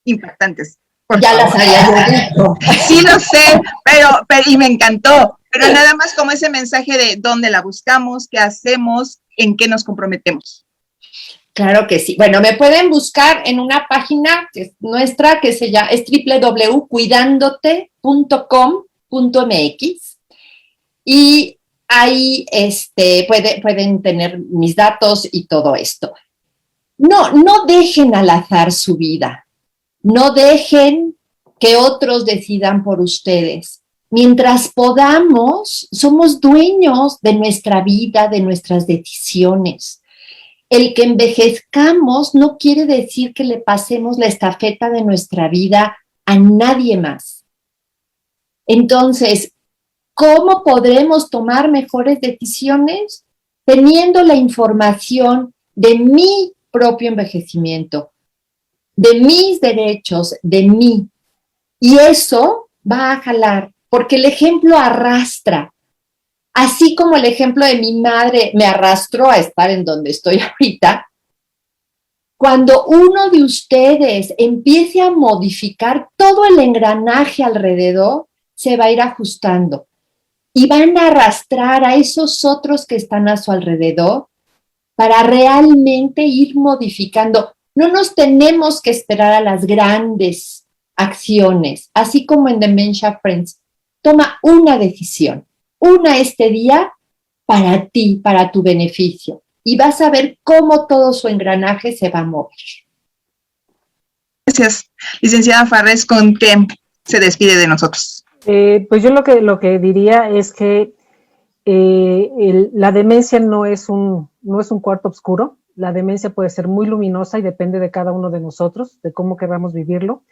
impactantes. Por Ya favor. las había yo dicho. Sí lo sé, pero y me encantó. Pero nada más como ese mensaje de dónde la buscamos, qué hacemos, en qué nos comprometemos. Claro que sí. Bueno, me pueden buscar en una página que es nuestra, que se llama, es www.cuidandote.com.mx, y ahí pueden tener mis datos y todo esto. No dejen al azar su vida. No dejen que otros decidan por ustedes. Mientras podamos, somos dueños de nuestra vida, de nuestras decisiones. El que envejezcamos no quiere decir que le pasemos la estafeta de nuestra vida a nadie más. Entonces, ¿cómo podremos tomar mejores decisiones? Teniendo la información de mi propio envejecimiento, de mis derechos, de mí. Y eso va a jalar, porque el ejemplo arrastra. Así como el ejemplo de mi madre me arrastró a estar en donde estoy ahorita, cuando uno de ustedes empiece a modificar todo el engranaje alrededor, se va a ir ajustando y van a arrastrar a esos otros que están a su alrededor para realmente ir modificando. No nos tenemos que esperar a las grandes acciones, así como en Dementia Friends. Toma una decisión, una este día para ti, para tu beneficio, y vas a ver cómo todo su engranaje se va a mover. Gracias, licenciada Farrés, ¿con qué se despide de nosotros? Pues yo lo que diría es que la demencia no es un cuarto oscuro. La demencia puede ser muy luminosa y depende de cada uno de nosotros, de cómo queramos vivirlo.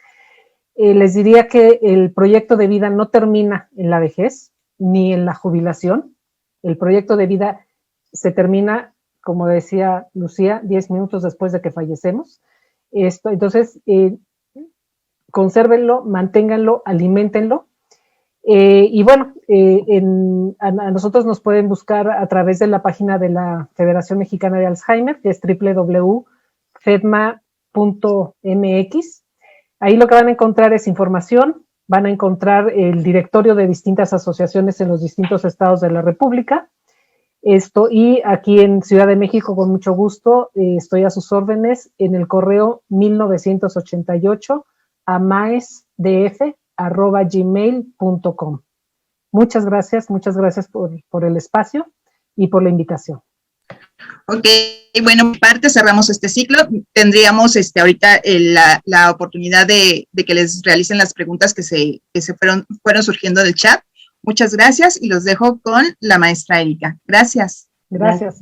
Les diría que el proyecto de vida no termina en la vejez ni en la jubilación. El proyecto de vida se termina, como decía Lucía, 10 minutos después de que fallecemos. Entonces, consérvenlo, manténganlo, aliméntenlo. Y bueno, a nosotros nos pueden buscar a través de la página de la Federación Mexicana de Alzheimer, que es www.fedma.mx. Ahí lo que van a encontrar es información, van a encontrar el directorio de distintas asociaciones en los distintos estados de la República. Y aquí en Ciudad de México, con mucho gusto, estoy a sus órdenes en el correo 1988 amaesdf@gmail.com. Muchas gracias por el espacio y por la invitación. Ok, bueno, parte cerramos este ciclo. Tendríamos ahorita la oportunidad de que les realicen las preguntas que se fueron surgiendo del chat. Muchas gracias y los dejo con la maestra Erika. Gracias. Gracias.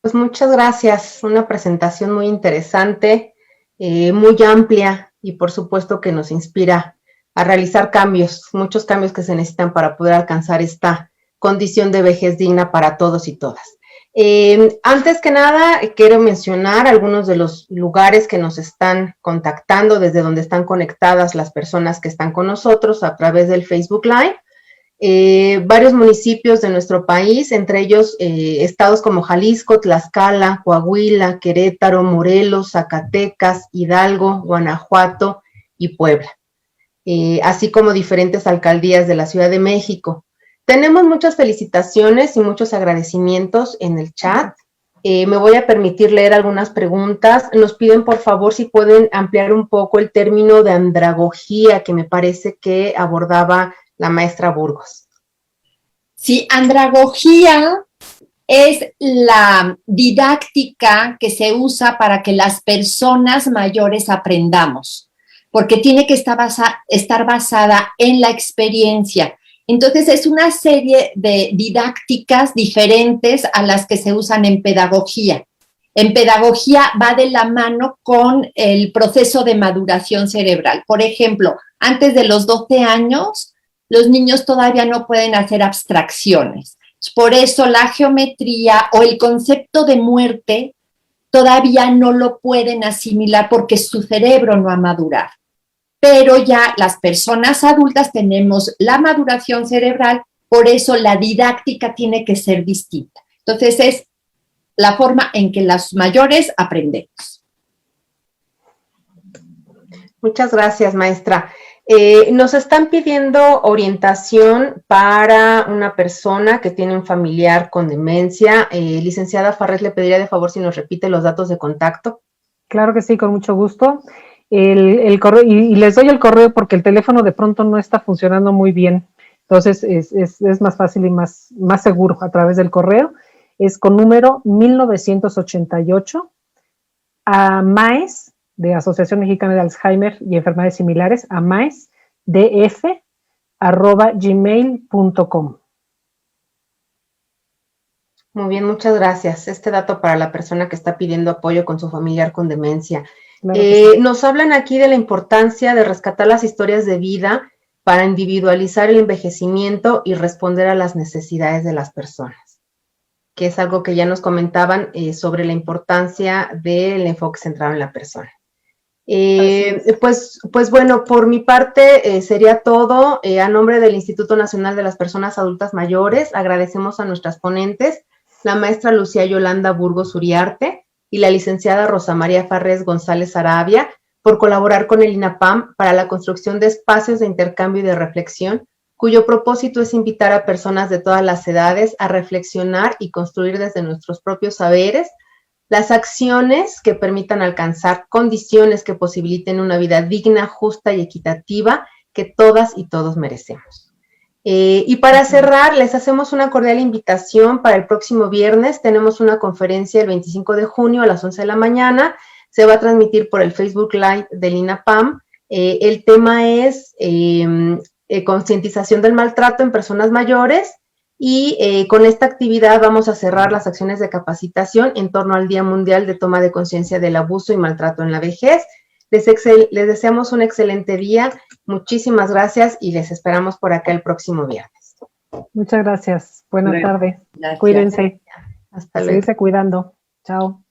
Pues muchas gracias. Una presentación muy interesante, muy amplia y por supuesto que nos inspira a realizar cambios, muchos cambios que se necesitan para poder alcanzar esta condición de vejez digna para todos y todas. Antes que nada, quiero mencionar algunos de los lugares que nos están contactando, desde donde están conectadas las personas que están con nosotros a través del Facebook Live. Varios municipios de nuestro país, entre ellos estados como Jalisco, Tlaxcala, Coahuila, Querétaro, Morelos, Zacatecas, Hidalgo, Guanajuato y Puebla, así como diferentes alcaldías de la Ciudad de México. Tenemos muchas felicitaciones y muchos agradecimientos en el chat. Me voy a permitir leer algunas preguntas. Nos piden, por favor, si pueden ampliar un poco el término de andragogía, que me parece que abordaba la maestra Burgos. Sí, andragogía es la didáctica que se usa para que las personas mayores aprendamos, porque tiene que estar basada en la experiencia. Entonces, es una serie de didácticas diferentes a las que se usan en pedagogía. En pedagogía va de la mano con el proceso de maduración cerebral. Por ejemplo, antes de los 12 años, los niños todavía no pueden hacer abstracciones. Por eso la geometría o el concepto de muerte todavía no lo pueden asimilar porque su cerebro no ha madurado. Pero ya las personas adultas tenemos la maduración cerebral, por eso la didáctica tiene que ser distinta. Entonces es la forma en que los mayores aprendemos. Muchas gracias, maestra. Nos están pidiendo orientación para una persona que tiene un familiar con demencia. Licenciada Farrés, le pediría de favor si nos repite los datos de contacto. Claro que sí, con mucho gusto. El correo, y les doy el correo porque el teléfono de pronto no está funcionando muy bien. Entonces es más fácil y más seguro a través del correo. Es con número 1988 a MAES, de Asociación Mexicana de Alzheimer y Enfermedades Similares, a maesdf@gmail.com. Muy bien, muchas gracias. Este dato para la persona que está pidiendo apoyo con su familiar con demencia. Claro que sí. Nos hablan aquí de la importancia de rescatar las historias de vida para individualizar el envejecimiento y responder a las necesidades de las personas, que es algo que ya nos comentaban sobre la importancia del enfoque centrado en la persona. Pues bueno, por mi parte sería todo. A nombre del Instituto Nacional de las Personas Adultas Mayores, agradecemos a nuestras ponentes, la maestra Lucía Yolanda Burgos Uriarte y la licenciada Rosa María Farrés González Arabia, por colaborar con el INAPAM para la construcción de espacios de intercambio y de reflexión, cuyo propósito es invitar a personas de todas las edades a reflexionar y construir desde nuestros propios saberes las acciones que permitan alcanzar condiciones que posibiliten una vida digna, justa y equitativa que todas y todos merecemos. Y para cerrar, les hacemos una cordial invitación para el próximo viernes. Tenemos una conferencia el 25 de junio a las 11 de la mañana. Se va a transmitir por el Facebook Live del INAPAM. El tema es concientización del maltrato en personas mayores. Y con esta actividad vamos a cerrar las acciones de capacitación en torno al Día Mundial de Toma de Conciencia del Abuso y Maltrato en la Vejez. Les deseamos un excelente día, muchísimas gracias y les esperamos por acá el próximo viernes. Muchas gracias. Buenas tardes. Gracias. Cuídense. Hasta luego. Seguirse cuidando. Chao.